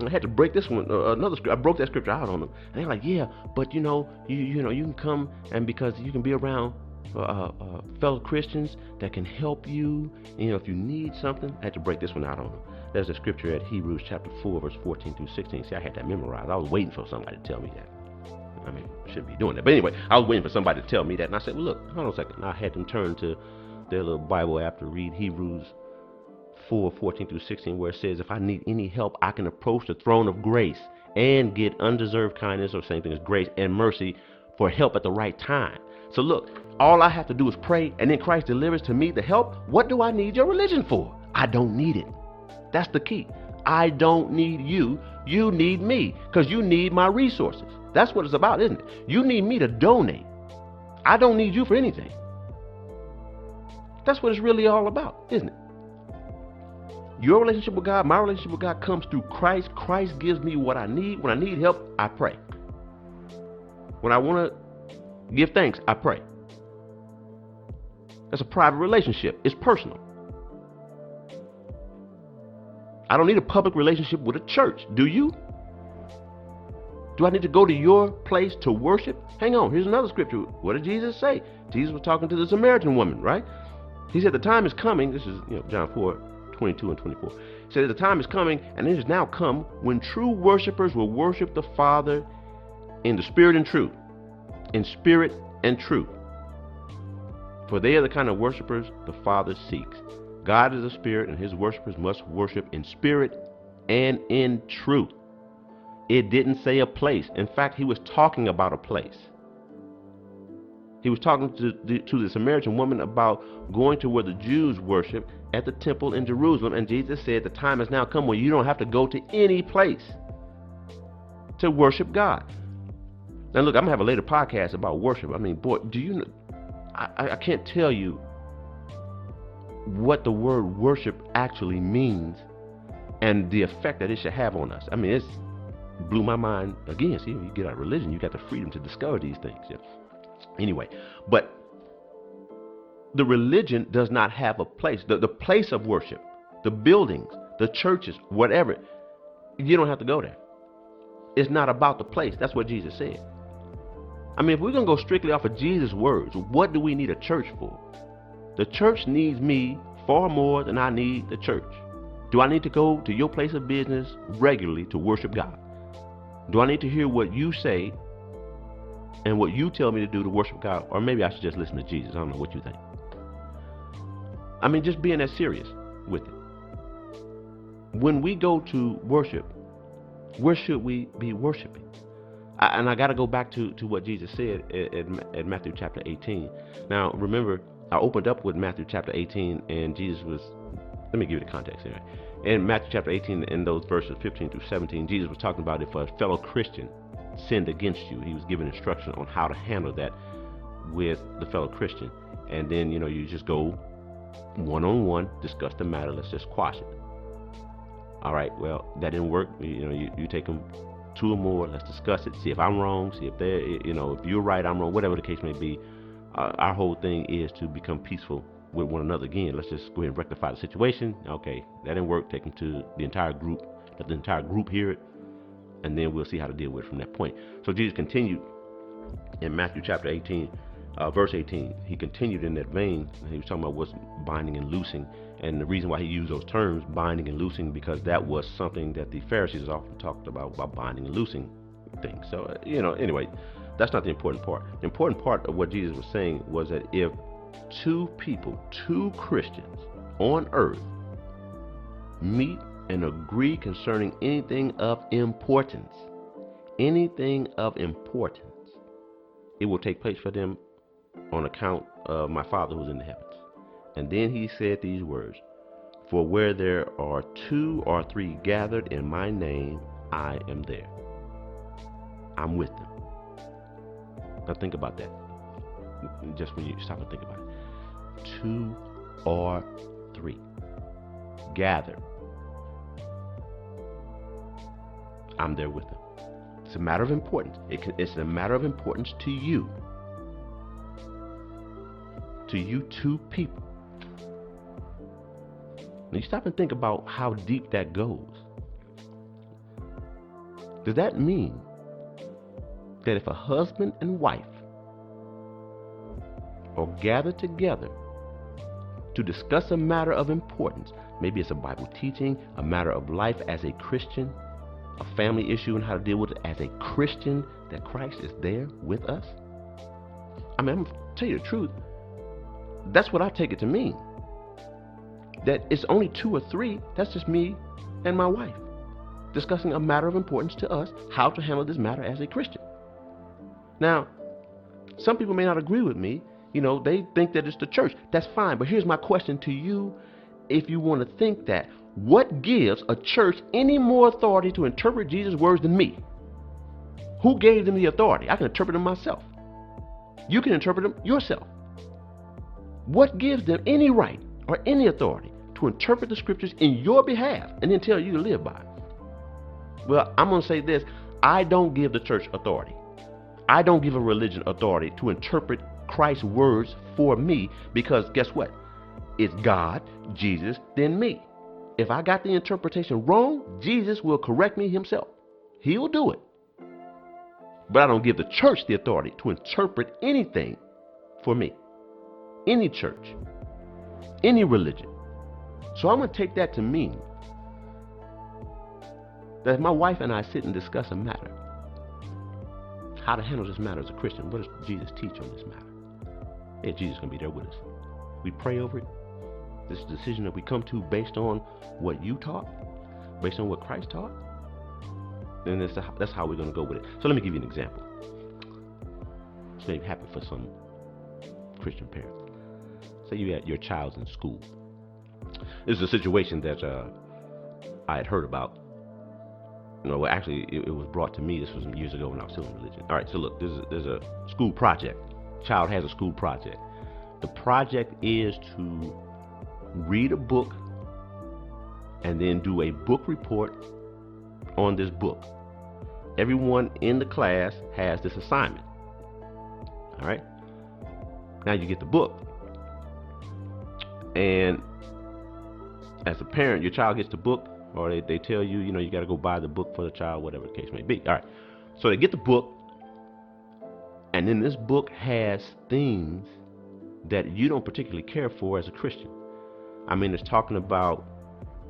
I had to break this one, another scripture. I broke that scripture out on them. And they're like, "Yeah, but you can come and because you can be around fellow Christians that can help you. If you need something." I had to break this one out on them. There's a scripture at Hebrews chapter 4, verse 14 through 16. See, I had that memorized. I was waiting for somebody to tell me that. I mean, shouldn't be doing that. But anyway, I was waiting for somebody to tell me that. And I said, "Well, look, hold on a second." And I had them turn to their little Bible app to read Hebrews 4:14 through 16, where it says, "If I need any help, I can approach the throne of grace and get undeserved kindness," or same thing as grace and mercy, for help at the right time. So look, all I have to do is pray, and then Christ delivers to me the help. What do I need your religion for? I don't need it. That's the key. I don't need you. You need me, because you need my resources. That's what it's about, isn't it? You need me to donate. I don't need you for anything. That's what it's really all about, isn't it? Your relationship with God, my relationship with God comes through Christ. Christ gives me what I need. When I need help, I pray. When I want to give thanks, I pray. That's a private relationship. It's personal. I don't need a public relationship with a church. Do you? Do I need to go to your place to worship? Hang on, here's another scripture. What did Jesus say? Jesus was talking to the Samaritan woman, right? He said the time is coming. This is John 4:22 and 24. He said the time is coming, and it has now come, when true worshipers will worship the Father in the spirit and truth. In spirit and truth. For they are the kind of worshipers the Father seeks. God is a spirit, and his worshipers must worship in spirit and in truth. It didn't say a place. In fact, he was talking about a place. He was talking to the Samaritan woman about going to where the Jews worship at the temple in Jerusalem. And Jesus said the time has now come when you don't have to go to any place to worship God. Now look, I'm going to have a later podcast about worship. I mean, boy, do you know, I can't tell you what the word worship actually means and the effect that it should have on us. I mean, it's blew my mind again. See, when you get out of religion, you got the freedom to discover these things. Yeah. Anyway, but the religion does not have a place. The place of worship, the buildings, the churches, whatever, you don't have to go there. It's not about the place. That's what Jesus said. I mean, if we're going to go strictly off of Jesus' words, what do we need a church for? The church needs me far more than I need the church. Do I need to go to your place of business regularly to worship God? Do I need to hear what you say and what you tell me to do to worship God? Or maybe I should just listen to Jesus. I don't know what you think. I mean, just being that serious with it. When we go to worship, where should we be worshiping? And I got to go back to what Jesus said at Matthew chapter 18. Now, remember, I opened up with Matthew chapter 18, and Jesus was, let me give you the context here. In Matthew chapter 18, in those verses 15 through 17, Jesus was talking about if a fellow Christian sinned against you, he was giving instruction on how to handle that with the fellow Christian. And then, you just go one-on-one, discuss the matter, let's just quash it. All right, well, that didn't work. You take them two or more. Let's discuss it. See if I'm wrong. See if if you're right, I'm wrong. Whatever the case may be. Our whole thing is to become peaceful with one another. Again, let's just go ahead and rectify the situation. Okay, that didn't work. Take them to the entire group. Let the entire group hear it, and then we'll see how to deal with it from that point. So Jesus continued in Matthew chapter 18, verse 18. He continued in that vein. He was talking about what's binding and loosing. And the reason why he used those terms, binding and loosing, because that was something that the Pharisees often talked about binding and loosing things. So, anyway, that's not the important part. The important part of what Jesus was saying was that if two people, two Christians on earth meet and agree concerning anything of importance, it will take place for them on account of my Father who's in the heavens. And then he said these words, for where there are two or three gathered in my name, I am there. I'm with them. Now think about that. Just when you stop and think about it. Two or three gathered. I'm there with them. It's a matter of importance. It's a matter of importance to you. To you two people. Now you stop and think about how deep that goes. Does that mean that if a husband and wife are gathered together to discuss a matter of importance, maybe it's a Bible teaching, a matter of life as a Christian, a family issue and how to deal with it as a Christian, that Christ is there with us? I mean, I'm going to tell you the truth. That's what I take it to mean. That it's only two or three, that's just me and my wife, discussing a matter of importance to us, how to handle this matter as a Christian. Now, some people may not agree with me. They think that it's the church. That's fine. But here's my question to you. If you want to think that, what gives a church any more authority to interpret Jesus' words than me? Who gave them the authority? I can interpret them myself. You can interpret them yourself. What gives them any right or any authority to interpret the scriptures in your behalf and then tell you to live by it? Well, I'm going to say this. I don't give the church authority. I don't give a religion authority to interpret Christ's words for me, because guess what? It's God, Jesus, then me. If I got the interpretation wrong, Jesus will correct me himself. He'll do it. But I don't give the church the authority to interpret anything for me. Any church, any religion. So I'm going to take that to mean that if my wife and I sit and discuss a matter, how to handle this matter as a Christian, what does Jesus teach on this matter? Yeah, Jesus is going to be there with us. We pray over it. This is a decision that we come to based on what you taught, based on what Christ taught. And that's how we're going to go with it. So let me give you an example. This may happen for some Christian parents. Say you had your child's in school. This is a situation that I had heard about. Well, actually, it was brought to me. This was some years ago when I was still in religion. All right, so look, there's a school project. Child has a school project. The project is to read a book and then do a book report on this book. Everyone in the class has this assignment. All right. Now you get the book. And as a parent, your child gets the book, or they tell you, you got to go buy the book for the child, whatever the case may be. All right. So they get the book, and then this book has themes that you don't particularly care for as a Christian. I mean, it's talking about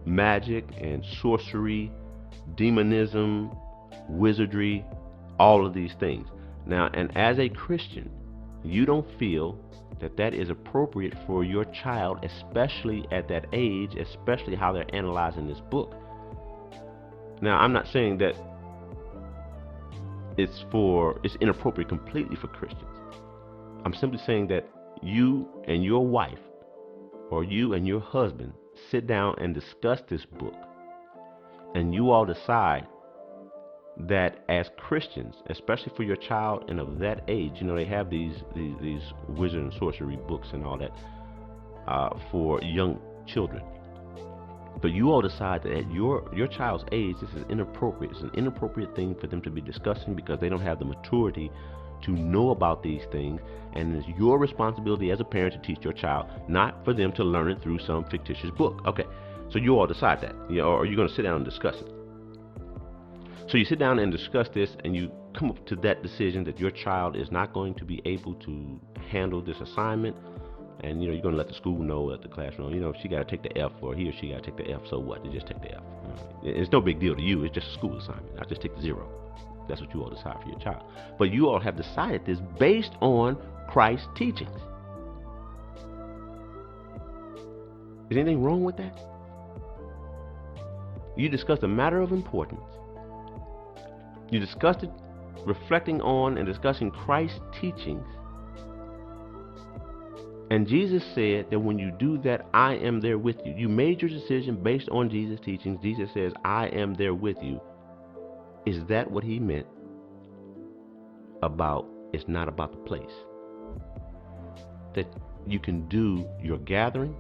magic and sorcery, demonism, wizardry, all of these things. Now, and as a Christian, you don't feel that is appropriate for your child, especially at that age, especially how they're analyzing this book. Now, I'm not saying that it's inappropriate completely for Christians. I'm simply saying that you and your wife, or you and your husband, sit down and discuss this book, and you all decide that as Christians, especially for your child and of that age, they have these wizard and sorcery books and all that for young children. But you all decide that at your child's age, this is inappropriate. It's an inappropriate thing for them to be discussing because they don't have the maturity to know about these things. And it's your responsibility as a parent to teach your child, not for them to learn it through some fictitious book. Okay, so you all decide that, or you're going to sit down and discuss it. So you sit down and discuss this, and you come up to that decision that your child is not going to be able to handle this assignment. And you're going to let the school know, let the class know, if she got to take the F, or he or she got to take the F, so what? They just take the F. It's no big deal to you. It's just a school assignment. I just take the 0. That's what you all decide for your child. But you all have decided this based on Christ's teachings. Is anything wrong with that? You discussed a matter of importance. You discussed it reflecting on and discussing Christ's teachings. And Jesus said that when you do that, I am there with you. You made your decision based on Jesus' teachings. Jesus says, I am there with you. Is that what he meant about it's not about the place? That you can do your gathering,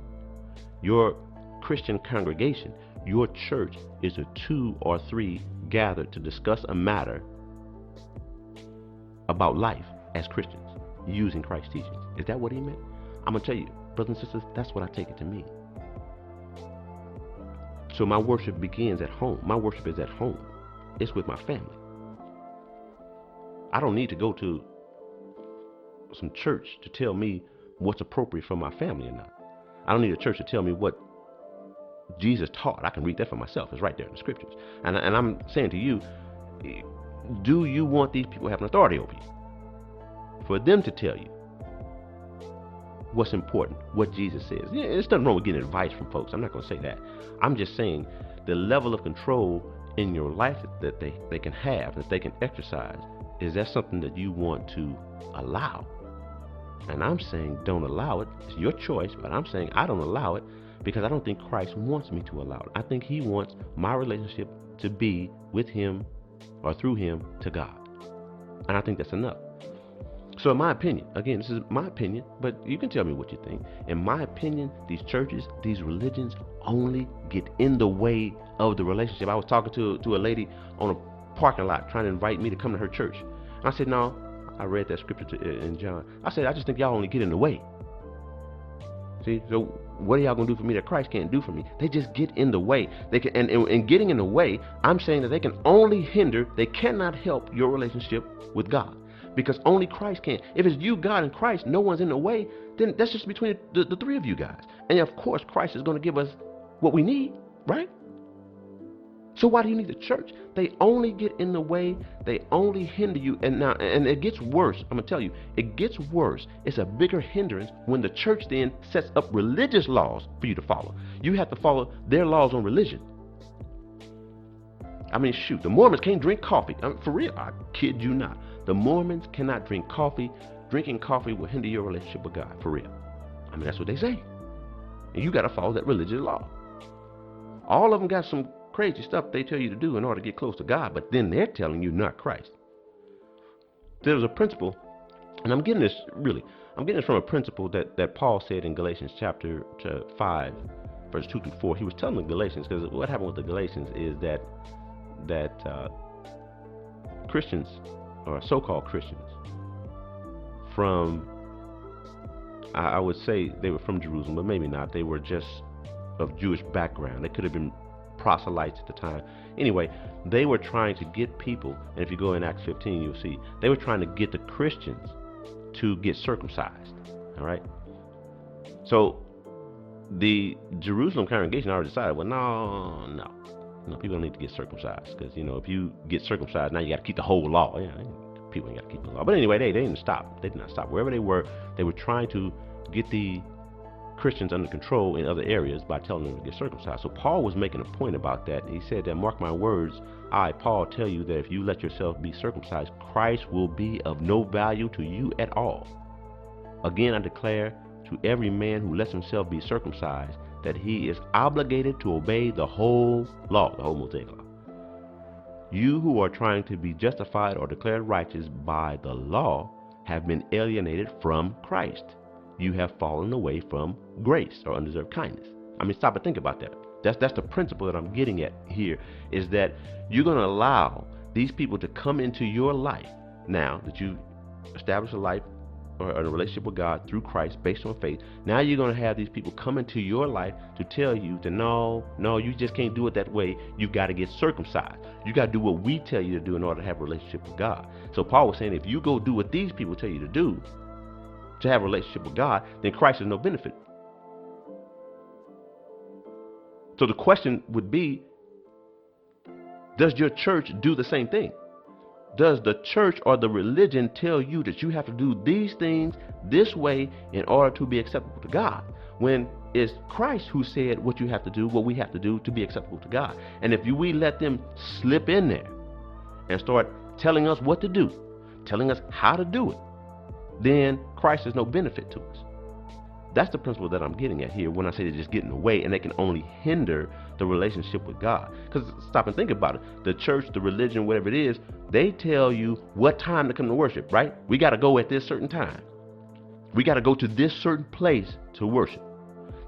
your Christian congregation, your church is a 2 or 3 gathered to discuss a matter about life as Christians using Christ's teachings. Is that what he meant? I'm going to tell you, brothers and sisters, that's what I take it to mean. So my worship begins at home. My worship is at home. It's with my family. I don't need to go to some church to tell me what's appropriate for my family or not. I don't need a church to tell me what Jesus taught. I can read that for myself. It's right there in the scriptures. And I'm saying to you, do you want these people having authority over you? For them to tell you what's important, what Jesus says. Yeah, there's nothing wrong with getting advice from folks. I'm not going to say that. I'm just saying the level of control in your life that they can have, that they can exercise, is that something that you want to allow? And I'm saying don't allow it. It's your choice, but I'm saying I don't allow it because I don't think Christ wants me to allow it. I think he wants my relationship to be with him or through him to God. And I think that's enough. So in my opinion, again, this is my opinion, but you can tell me what you think. In my opinion, these churches, these religions only get in the way of the relationship. I was talking to a lady on a parking lot trying to invite me to come to her church. And I said, no, I read that scripture in John. I said, I just think y'all only get in the way. See, so what are y'all going to do for me that Christ can't do for me? They just get in the way. They can, and getting in the way, I'm saying that they can only hinder, they cannot help your relationship with God. Because only Christ can. If it's you, God, and Christ, no one's in the way, then that's just between the 3 of you guys. And of course, Christ is going to give us what we need, right? So why do you need the church? They only get in the way. They only hinder you. And it gets worse. I'm going to tell you, it gets worse. It's a bigger hindrance when the church then sets up religious laws for you to follow. You have to follow their laws on religion. I mean, shoot, the Mormons can't drink coffee. For real, I kid you not. The Mormons cannot drink coffee. Drinking coffee will hinder your relationship with God, for real. I mean, that's what they say. And you got to follow that religious law. All of them got some crazy stuff they tell you to do in order to get close to God, but then they're telling you not Christ. There's a principle, and I'm getting this from a principle that Paul said in Galatians chapter 5, verse 2 through 4. He was telling the Galatians, because what happened with the Galatians is that Christians, or so-called Christians, from, I would say they were from Jerusalem, but maybe not. They were just of Jewish background. They could have been proselytes at the time. Anyway, they were trying to get people, and if you go in Acts 15, you'll see, they were trying to get the Christians to get circumcised. All right? So the Jerusalem congregation already decided, well, no, people don't need to get circumcised, because, if you get circumcised, now you got to keep the whole law. Yeah, people ain't got to keep the law. But anyway, they didn't stop. They did not stop. Wherever they were trying to get the Christians under control in other areas by telling them to get circumcised. So Paul was making a point about that. He said that, mark my words, I, Paul, tell you that if you let yourself be circumcised, Christ will be of no value to you at all. Again, I declare to every man who lets himself be circumcised that he is obligated to obey the whole law, the whole Mosaic law. You who are trying to be justified or declared righteous by the law have been alienated from Christ. You have fallen away from grace or undeserved kindness. I mean, stop and think about that. That's the principle that I'm getting at here, is that you're going to allow these people to come into your life now that you establish a life or a relationship with God through Christ based on faith. Now you're going to have these people come into your life to tell you that no, you just can't do it that way. You got to get circumcised. You got to do what we tell you to do in order to have a relationship with God. So Paul was saying, if you go do what these people tell you to do to have a relationship with God, then Christ is no benefit. So the question would be, does your church do the same thing? Does the church or the religion tell you that you have to do these things this way in order to be acceptable to God? When it's Christ who said what you have to do, what we have to do to be acceptable to God. And if we let them slip in there and start telling us what to do, telling us how to do it, then Christ is no benefit to us. That's the principle that I'm getting at here when I say they're just getting away, and they can only hinder the relationship with God. Because stop and think about it. The church, the religion, whatever it is, they tell you what time to come to worship, right? We got to go at this certain time. We got to go to this certain place to worship.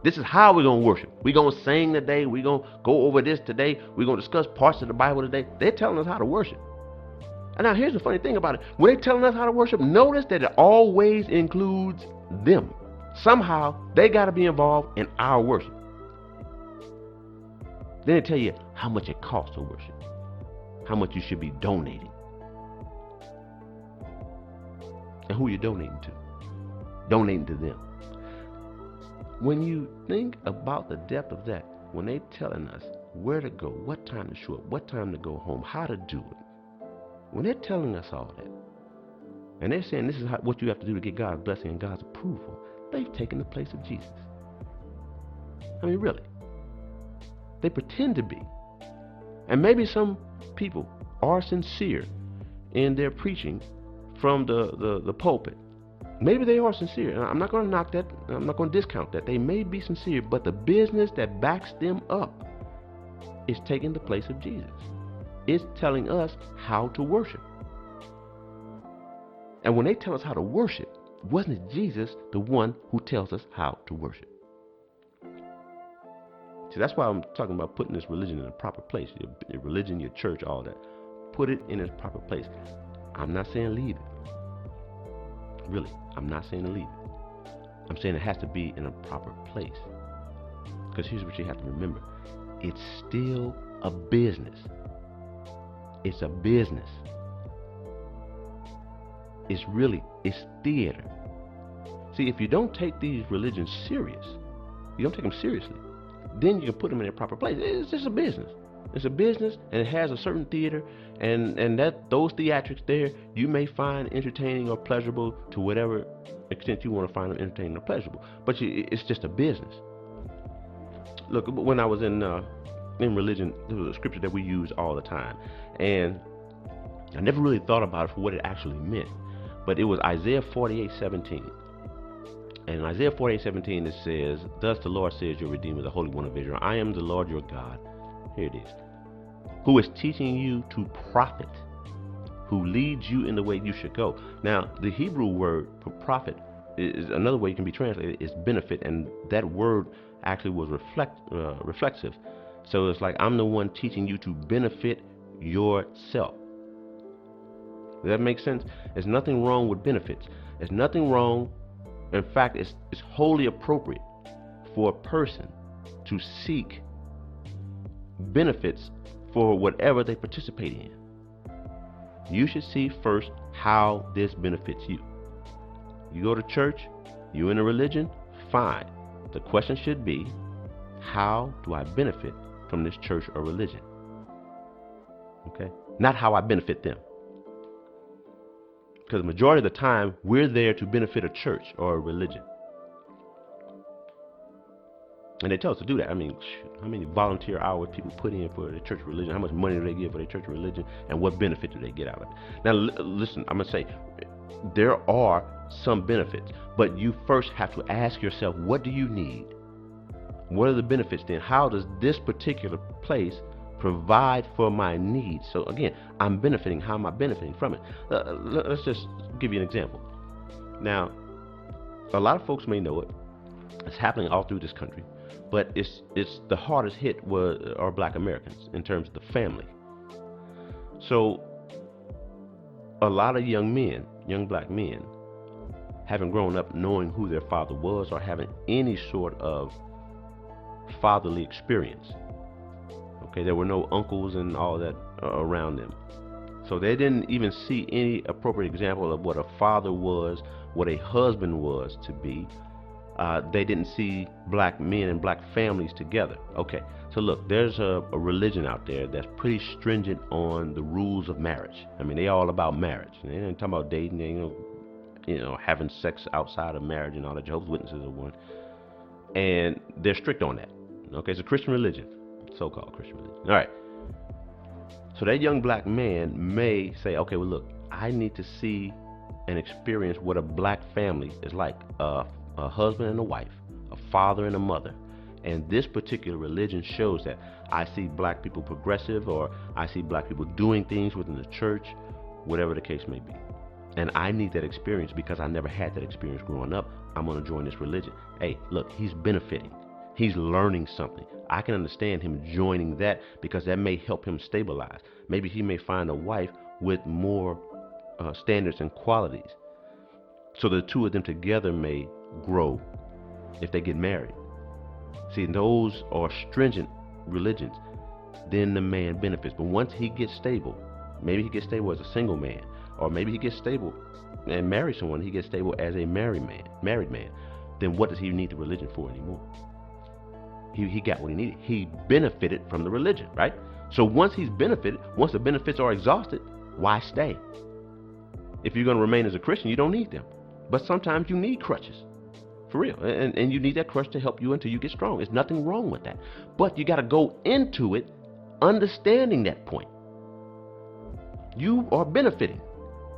This is how we're going to worship. We're going to sing today. We're going to go over this today. We're going to discuss parts of the Bible today. They're telling us how to worship. And now here's the funny thing about it. When they're telling us how to worship, notice that it always includes them. Somehow they got to be involved in our worship. Then they tell you how much it costs to worship, how much you should be donating, and who you're donating to. Donating to them. When you think about the depth of that, when they're telling us where to go, what time to show up, what time to go home, how to do it, when they're telling us all that, and they're saying this is what you have to do to get God's blessing and God's approval, they've taken the place of Jesus. I mean, really. They pretend to be. And maybe some people are sincere in their preaching from the pulpit. Maybe they are sincere. And I'm not going to knock that. I'm not going to discount that. They may be sincere, but the business that backs them up is taking the place of Jesus. It's telling us how to worship. And when they tell us how to worship, wasn't Jesus the one who tells us how to worship? See, that's why I'm talking about putting this religion in a proper place. Your religion, your church, all that. Put it in its proper place. I'm not saying leave it. Really, I'm not saying to leave it. I'm saying it has to be in a proper place. Because here's what you have to remember. It's still a business. It's a business. It's theater. See, if you don't take these religions serious, you don't take them seriously, then you can put them in their proper place. It's just a business. It's a business, and it has a certain theater, and that those theatrics there, you may find entertaining or pleasurable to whatever extent you want to find them entertaining or pleasurable. But it's just a business. Look, when I was in religion, there was a scripture that we use all the time, and I never really thought about it for what it actually meant. But it was Isaiah 48:17. And in Isaiah 48:17 it says, "Thus the Lord says, your Redeemer, the Holy One of Israel, I am the Lord your God." Here it is. "Who is teaching you to profit, who leads you in the way you should go." Now, the Hebrew word for profit is another way it can be translated is benefit, and that word actually was reflexive. So it's like, I'm the one teaching you to benefit yourself. Does that make sense? There's nothing wrong with benefits. There's nothing wrong. In fact, it's wholly appropriate for a person to seek benefits for whatever they participate in. You should see first how this benefits you. You go to church, you in a religion, fine. The question should be, how do I benefit from this church or religion? Okay? Not how I benefit them. Because the majority of the time, we're there to benefit a church or a religion. And they tell us to do that. I mean, how many volunteer hours people put in for the church or religion? How much money do they give for their church or religion? And what benefit do they get out of it? Now, listen, I'm going to say, there are some benefits. But you first have to ask yourself, what do you need? What are the benefits then? How does this particular place provide for my needs? So again, I'm benefiting. How am I benefiting from it? Let's just give you an example. Now, a lot of folks may know it. It's happening all through this country. but it's the hardest hit are Black Americans in terms of the family. So a lot of young men, young black men, haven't grown up knowing who their father was or having any sort of fatherly experience. Okay, there were no uncles and all that around them. So they didn't even see any appropriate example of what a father was, what a husband was to be. They didn't see black men and black families together. Okay, so look, there's a religion out there that's pretty stringent on the rules of marriage. I mean, they all about marriage. They ain't talking about dating. They ain't, having sex outside of marriage and all. The Jehovah's Witnesses are one, and they're strict on that. Okay, it's a Christian religion, so-called Christian religion. All right. So that young black man may say, okay, well, look, I need to see and experience what a black family is like. A husband and a wife, a father and a mother. And this particular religion shows that. I see black people progressive, or I see black people doing things within the church, whatever the case may be. And I need that experience because I never had that experience growing up. I'm going to join this religion. Hey, look, he's benefiting. He's learning something. I can understand him joining that because that may help him stabilize. Maybe he may find a wife with more standards and qualities. So the two of them together may grow if they get married. See, those are stringent religions. Then the man benefits. But once he gets stable, maybe he gets stable as a single man, or maybe he gets stable and marries someone, he gets stable as a married man, then what does he need the religion for anymore? He got what he needed. He benefited from the religion, right? So once he's benefited, once the benefits are exhausted, why stay? If you're going to remain as a Christian, you don't need them. But sometimes you need crutches. For real. And you need that crutch to help you until you get strong. There's nothing wrong with that. But you got to go into it understanding that point. You are benefiting.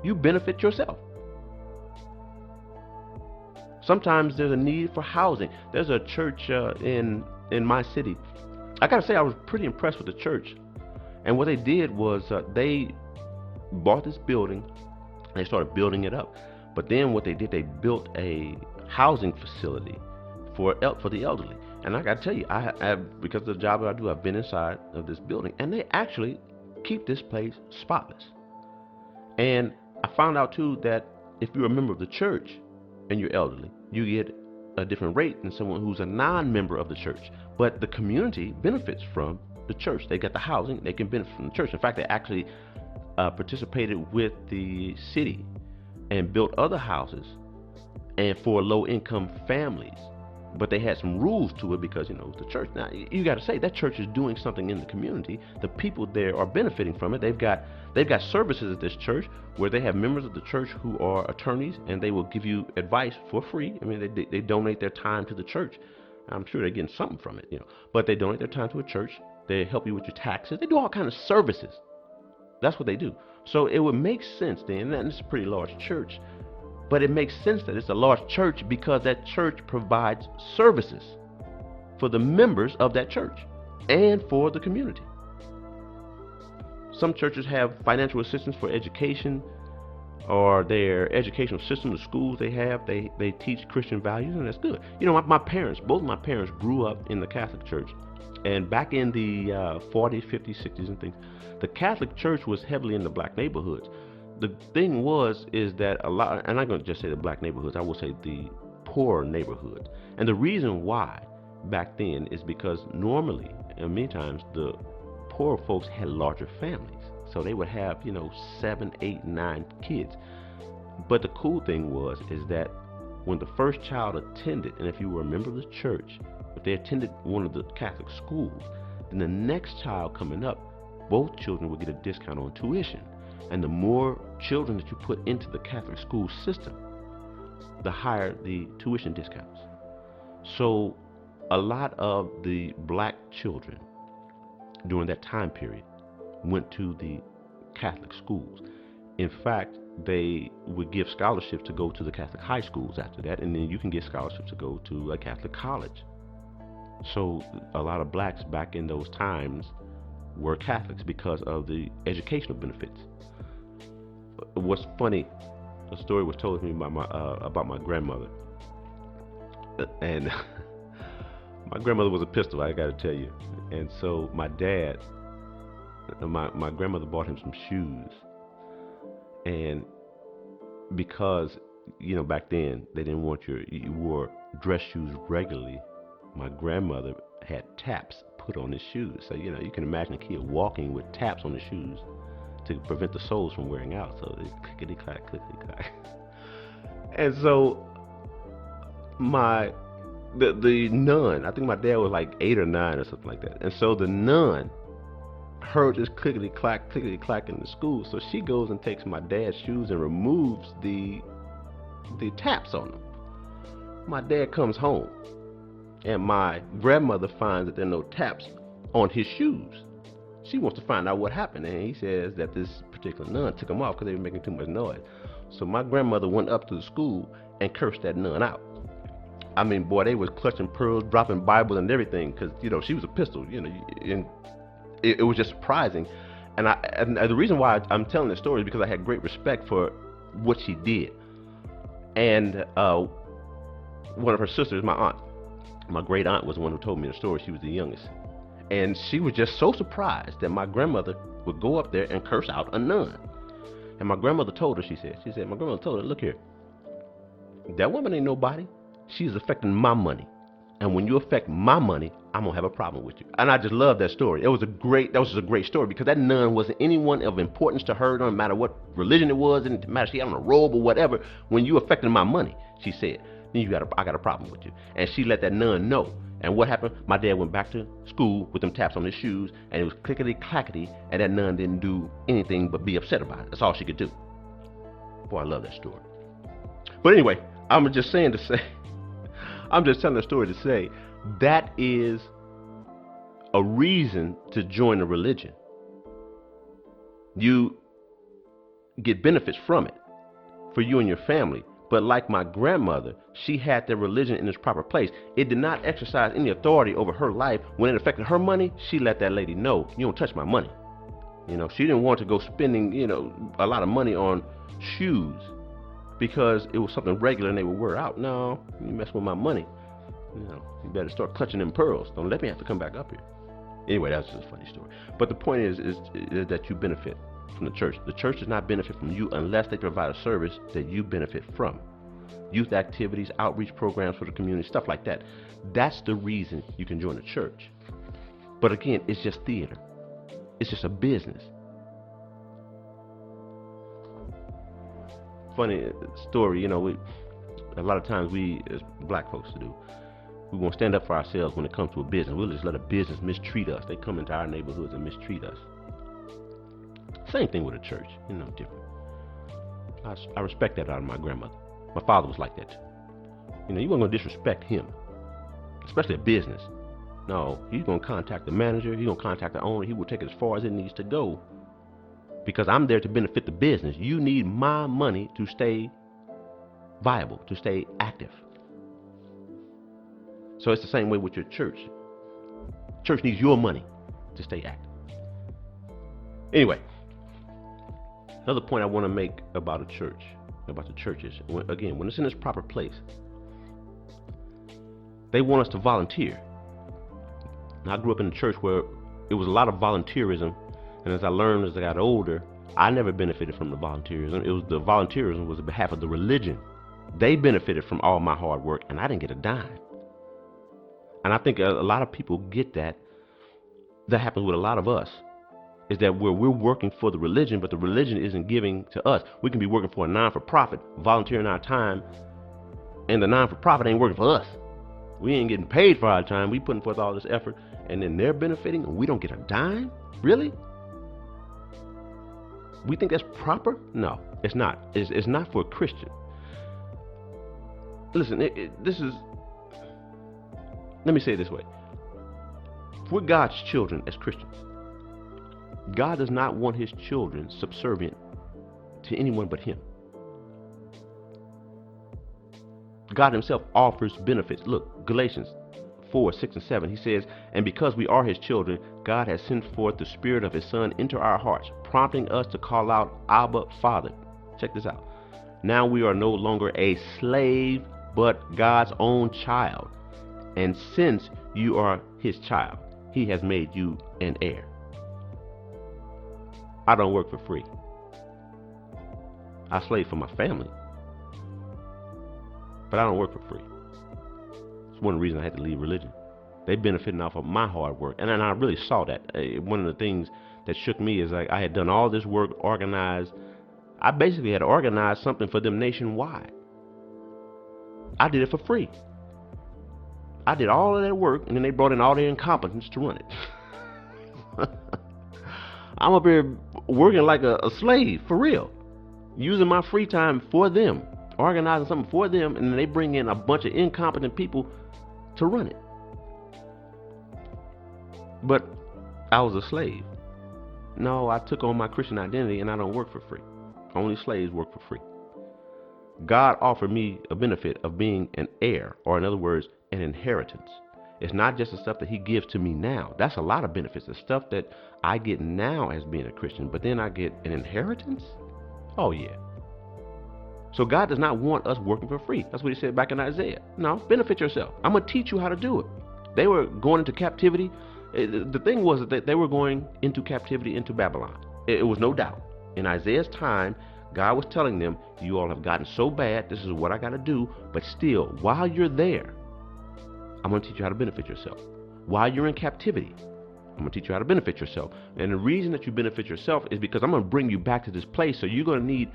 You benefit yourself. Sometimes there's a need for housing. There's a church in my city. I gotta say, I was pretty impressed with the church. And what they did was they bought this building and they started building it up. But then what they did, they built a housing facility for the elderly. And I gotta tell you, I because of the job that I do, I've been inside of this building, and they actually keep this place spotless. And I found out too that if you're a member of the church and you're elderly, you get a different rate than someone who's a non-member of the church. But the community benefits from the church. They get the housing, they can benefit from the church. In fact, they actually participated with the city and built other houses and for low-income families. But they had some rules to it because, the church. Now, you got to say that church is doing something in the community. The people there are benefiting from it. They've got services at this church where they have members of the church who are attorneys, and they will give you advice for free. I mean, they donate their time to the church. I'm sure they're getting something from it, But they donate their time to a church. They help you with your taxes. They do all kinds of services. That's what they do. So it would make sense then, and it's a pretty large church, but it makes sense that it's a large church because that church provides services for the members of that church and for the community. Some churches have financial assistance for education, or their educational system, the schools they have, they teach Christian values, and that's good. My parents, both my parents grew up in the Catholic Church. And back in the 40s, 50s, 60s and things, the Catholic Church was heavily in the black neighborhoods. The thing is that a lot, and I'm not going to just say the black neighborhoods, I will say the poor neighborhoods. And the reason why back then is because normally, and many times, the poor folks had larger families. So they would have, 7, 8, 9 kids. But the cool thing is that when the first child attended, and if you were a member of the church, if they attended one of the Catholic schools, then the next child coming up, both children would get a discount on tuition. And the more children that you put into the Catholic school system, the higher the tuition discounts. So a lot of the black children during that time period went to the Catholic schools. In fact, they would give scholarships to go to the Catholic high schools after that, and then you can get scholarships to go to a Catholic college. So a lot of blacks back in those times were Catholics because of the educational benefits. What's funny, a story was told to me by about my grandmother, and My grandmother was a pistol, I got to tell you. And so my dad, my grandmother bought him some shoes. And because, back then they didn't want you wore dress shoes regularly, my grandmother had taps put on his shoes. So, you can imagine a kid walking with taps on his shoes to prevent the soles from wearing out. So it's clickety clack, clickety clack. And so my the nun, I think my dad was like 8 or 9 or something like that. And so the nun heard this clickety clack in the school. So she goes and takes my dad's shoes and removes the taps on them. My dad comes home and my grandmother finds that there are no taps on his shoes. She wants to find out what happened, and he says that this particular nun took them off because they were making too much noise. So my grandmother went up to the school and cursed that nun out. I mean, boy, they was clutching pearls, dropping Bibles and everything, because she was a pistol. And it was just surprising. And the reason why I'm telling this story is because I had great respect for what she did. And one of her sisters, my aunt, my great aunt, was the one who told me the story. She was the youngest. And she was just so surprised that my grandmother would go up there and curse out a nun. And my grandmother told her, she said, my grandmother told her, look here, that woman ain't nobody. She's affecting my money. And when you affect my money, I'm going to have a problem with you. And I just love that story. That was just a great story, because that nun wasn't anyone of importance to her. No matter what religion it was, it didn't matter if she had on a robe or whatever. When you affecting my money, she said, then I got a problem with you. And she let that nun know. And what happened? My dad went back to school with them taps on his shoes, and it was clickety clackety, and that nun didn't do anything but be upset about it. That's all she could do. Boy, I love that story. But anyway, I'm just telling the story to say that is a reason to join a religion. You get benefits from it for you and your family. But like my grandmother, she had their religion in its proper place. It did not exercise any authority over her life. When it affected her money, she let that lady know, you don't touch my money. She didn't want to go spending, a lot of money on shoes because it was something regular and they would wear out. No, you mess with my money, you better start clutching them pearls. Don't let me have to come back up here. Anyway, that's just a funny story. But the point is that you benefit from the church. The church does not benefit from you unless they provide a service that you benefit from. Youth activities, outreach programs for the community, stuff like that. That's the reason you can join a church. But again, it's just theater. It's just a business. Funny story, a lot of times we, as black folks do, we won't stand up for ourselves when it comes to a business. We'll just let a business mistreat us. They come into our neighborhoods and mistreat us. Same thing with a church, different. I respect that out of my grandmother. My father was like that too. You weren't going to disrespect him, especially a business. No, he's going to contact the manager. He's going to contact the owner. He will take it as far as it needs to go, because I'm there to benefit the business. You need my money to stay viable, to stay active. So it's the same way with your church. Church needs your money to stay active. Anyway, another point I want to make about a church, about the churches, when it's in its proper place, they want us to volunteer. And I grew up in a church where it was a lot of volunteerism, and as I learned as I got older, I never benefited from the volunteerism. The volunteerism was on behalf of the religion. They benefited from all my hard work, and I didn't get a dime. And I think a lot of people get that. That happens with a lot of us. Is that we're working for the religion, but the religion isn't giving to us. We can be working for a non-for-profit, volunteering our time, and the non-for-profit ain't working for us. We ain't getting paid for our time. We putting forth all this effort, and then they're benefiting, and we don't get a dime? Really? We think that's proper? No, it's not. It's not for a Christian. Listen, let me say it this way. We're God's children as Christians. God does not want his children subservient to anyone but him. God himself offers benefits. Look, Galatians 4:6-7, he says, and because we are his children, God has sent forth the Spirit of his Son into our hearts, prompting us to call out, Abba, Father. Check this out. Now we are no longer a slave, but God's own child. And since You are his child. He has made you an heir. I don't work for free. I slave for my family, but I don't work for free. It's one reason I had to leave religion. They benefiting off of my hard work, and I really saw that. One of the things that shook me is like I had done all this work, organized. I basically had organized something for them nationwide. I did it for free. I did all of that work, and then they brought in all their incompetence to run it. I'm up here working like a slave, for real. Using my free time for them, organizing something for them, and then they bring in a bunch of incompetent people to run it. But I was a slave. No, I took on my Christian identity, and I don't work for free. Only slaves work for free. God offered me a benefit of being an heir, or in other words, an inheritance. It's not just the stuff that he gives to me now. That's a lot of benefits. The stuff that I get now as being a Christian, but then I get an inheritance? Oh, yeah. So God does not want us working for free. That's what he said back in Isaiah. No, benefit yourself. I'm going to teach you how to do it. They were going into captivity. The thing was that they were going into captivity into Babylon. It was no doubt. In Isaiah's time, God was telling them, you all have gotten so bad, this is what I got to do, but still, while you're there, I'm going to teach you how to benefit yourself. While you're in captivity, I'm going to teach you how to benefit yourself. And the reason that you benefit yourself is because I'm going to bring you back to this place, so you're going to need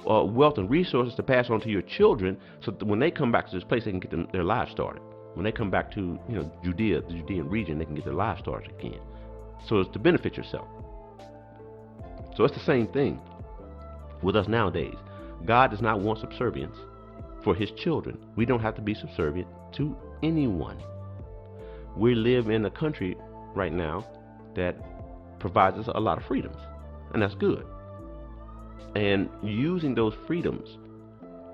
wealth and resources to pass on to your children, so that when they come back to this place, they can get their lives started. When they come back to Judea, the Judean region, they can get their lives started again. So it's to benefit yourself. So it's the same thing with us nowadays. God does not want subservience for his children. We don't have to be subservient to anyone. We live in a country right now that provides us a lot of freedoms, and that's good. And using those freedoms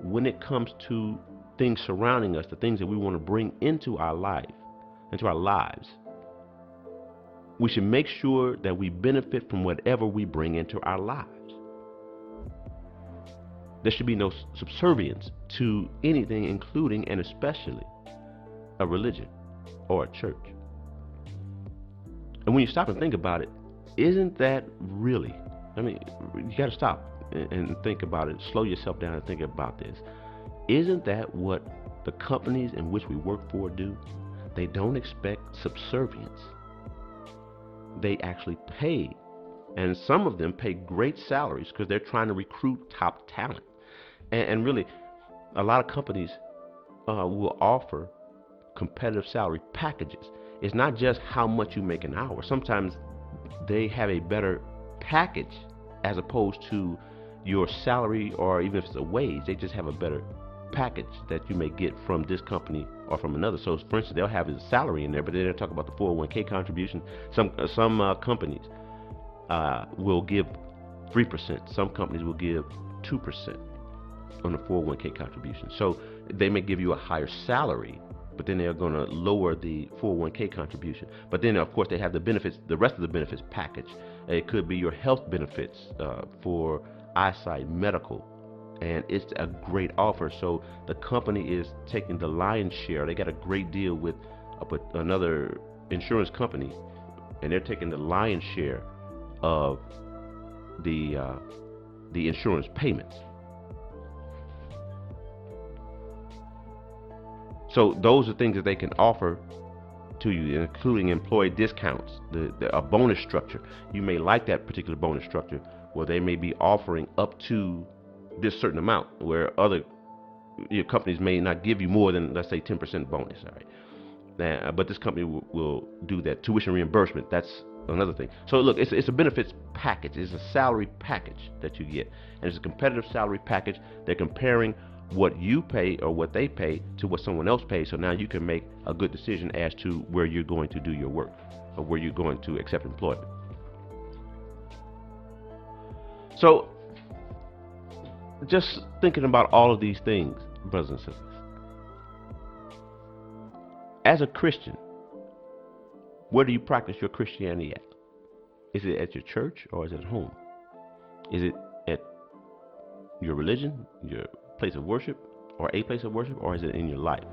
when it comes to things surrounding us, the things that we want to bring into our life, into our lives, we should make sure that we benefit from whatever we bring into our lives. There should be no subservience to anything, including and especially a religion or a church. And when you stop and think about it, isn't that really, you got to stop and think about it. Slow yourself down and think about this. Isn't that what the companies in which we work for do? They don't expect subservience. They actually pay, and some of them pay great salaries because they're trying to recruit top talent. And really, a lot of companies will offer competitive salary packages. It's not just how much you make an hour. Sometimes they have a better package as opposed to your salary, or even if it's a wage, they just have a better package that you may get from this company or from another. So for instance, they'll have his salary in there, but they don't talk about the 401k contribution. Some companies will give 3%. Some companies will give 2% on the 401k contribution. So they may give you a higher salary, but then they're going to lower the 401k contribution. But then of course they have the benefits, the rest of the benefits package. It could be your health benefits for eyesight, medical, and it's a great offer. So the company is taking the lion's share. They got a great deal with another insurance company, and they're taking the lion's share of the insurance payments. So those are things that they can offer to you, including employee discounts, a bonus structure. You may like that particular bonus structure, where they may be offering up to this certain amount, where other companies may not give you more than, let's say, 10% bonus. All right, but this company will do that. Tuition reimbursement, that's another thing. So look, it's a benefits package. It's a salary package that you get, and it's a competitive salary package. They're comparing what you pay or what they pay to what someone else pays, so now you can make a good decision as to where you're going to do your work or where you're going to accept employment. So just thinking about all of these things, brothers and sisters, as a Christian, where do you practice your Christianity at? Is it at your church, or is it at home? Is it at your religion, your place of worship, or a place of worship, or is it in your life?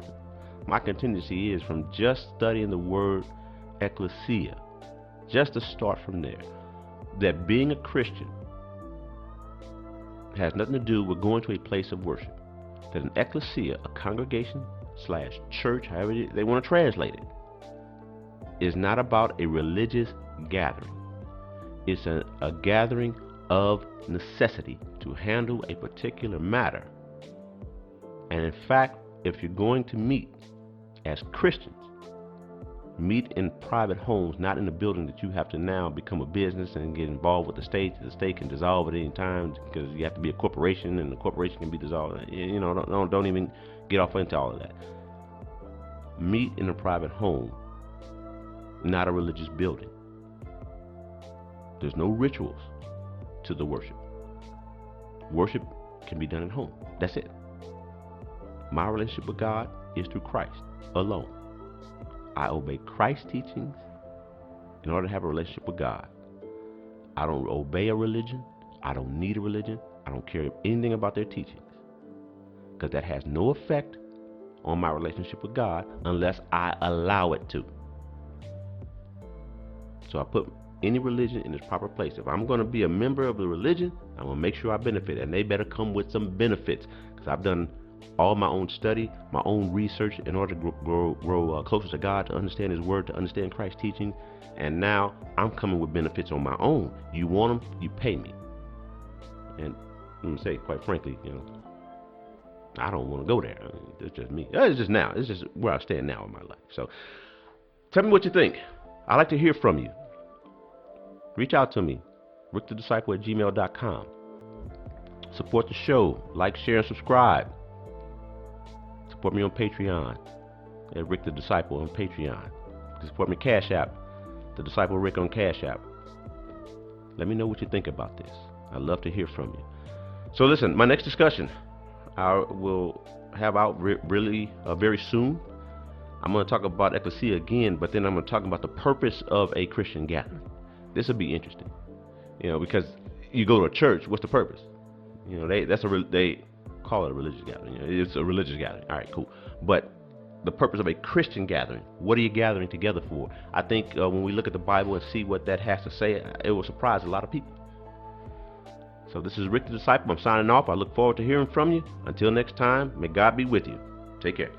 my contingency is from just studying the word ecclesia, just to start from there, that being a Christian has nothing to do with going to a place of worship. That an ecclesia, a congregation slash church, however they want to translate it, is not about a religious gathering. It's a gathering of necessity to handle a particular matter. And in fact, if you're going to meet as Christians, meet in private homes, not in a building that you have to now become a business and get involved with the state. The state can dissolve at any time because you have to be a corporation, and the corporation can be dissolved. You know, don't even get off into all of that. Meet in a private home, not a religious building. There's no rituals to the worship. Worship can be done at home. That's it. My relationship with God is through Christ alone. I obey Christ's teachings in order to have a relationship with God. I don't obey a religion. I don't need a religion. I don't care anything about their teachings, because that has no effect on my relationship with God unless I allow it to. So I put any religion in its proper place. If I'm going to be a member of the religion, I'm going to make sure I benefit, and they better come with some benefits, because I've done all my own study, my own research in order to grow closer to God, to understand His Word, to understand Christ's teaching. And now I'm coming with benefits on my own. You want them, you pay me. And let me say, quite frankly, I don't want to go there. It's just me. It's just now. It's just where I stand now in my life. So tell me what you think. I'd like to hear from you. Reach out to me, rickthedisciple@gmail.com. Support the show. Like, share, and subscribe. Support me on Patreon at Rick the Disciple on Patreon. Support me Cash App, The Disciple Rick on Cash App. Let me know what you think about this. I'd love to hear from you. So listen, my next discussion I will have out really very soon. I'm going to talk about ecclesia again, but then I'm going to talk about the purpose of a Christian gathering. This will be interesting, because you go to a church. What's the purpose? They call it a religious gathering. It's a religious gathering. All right, cool. But the purpose of a Christian gathering, what are you gathering together for? I think when we look at the Bible and see what that has to say, it will surprise a lot of people. So this is Rick the Disciple. I'm signing off. I look forward to hearing from you. Until next time, may God be with you. Take care.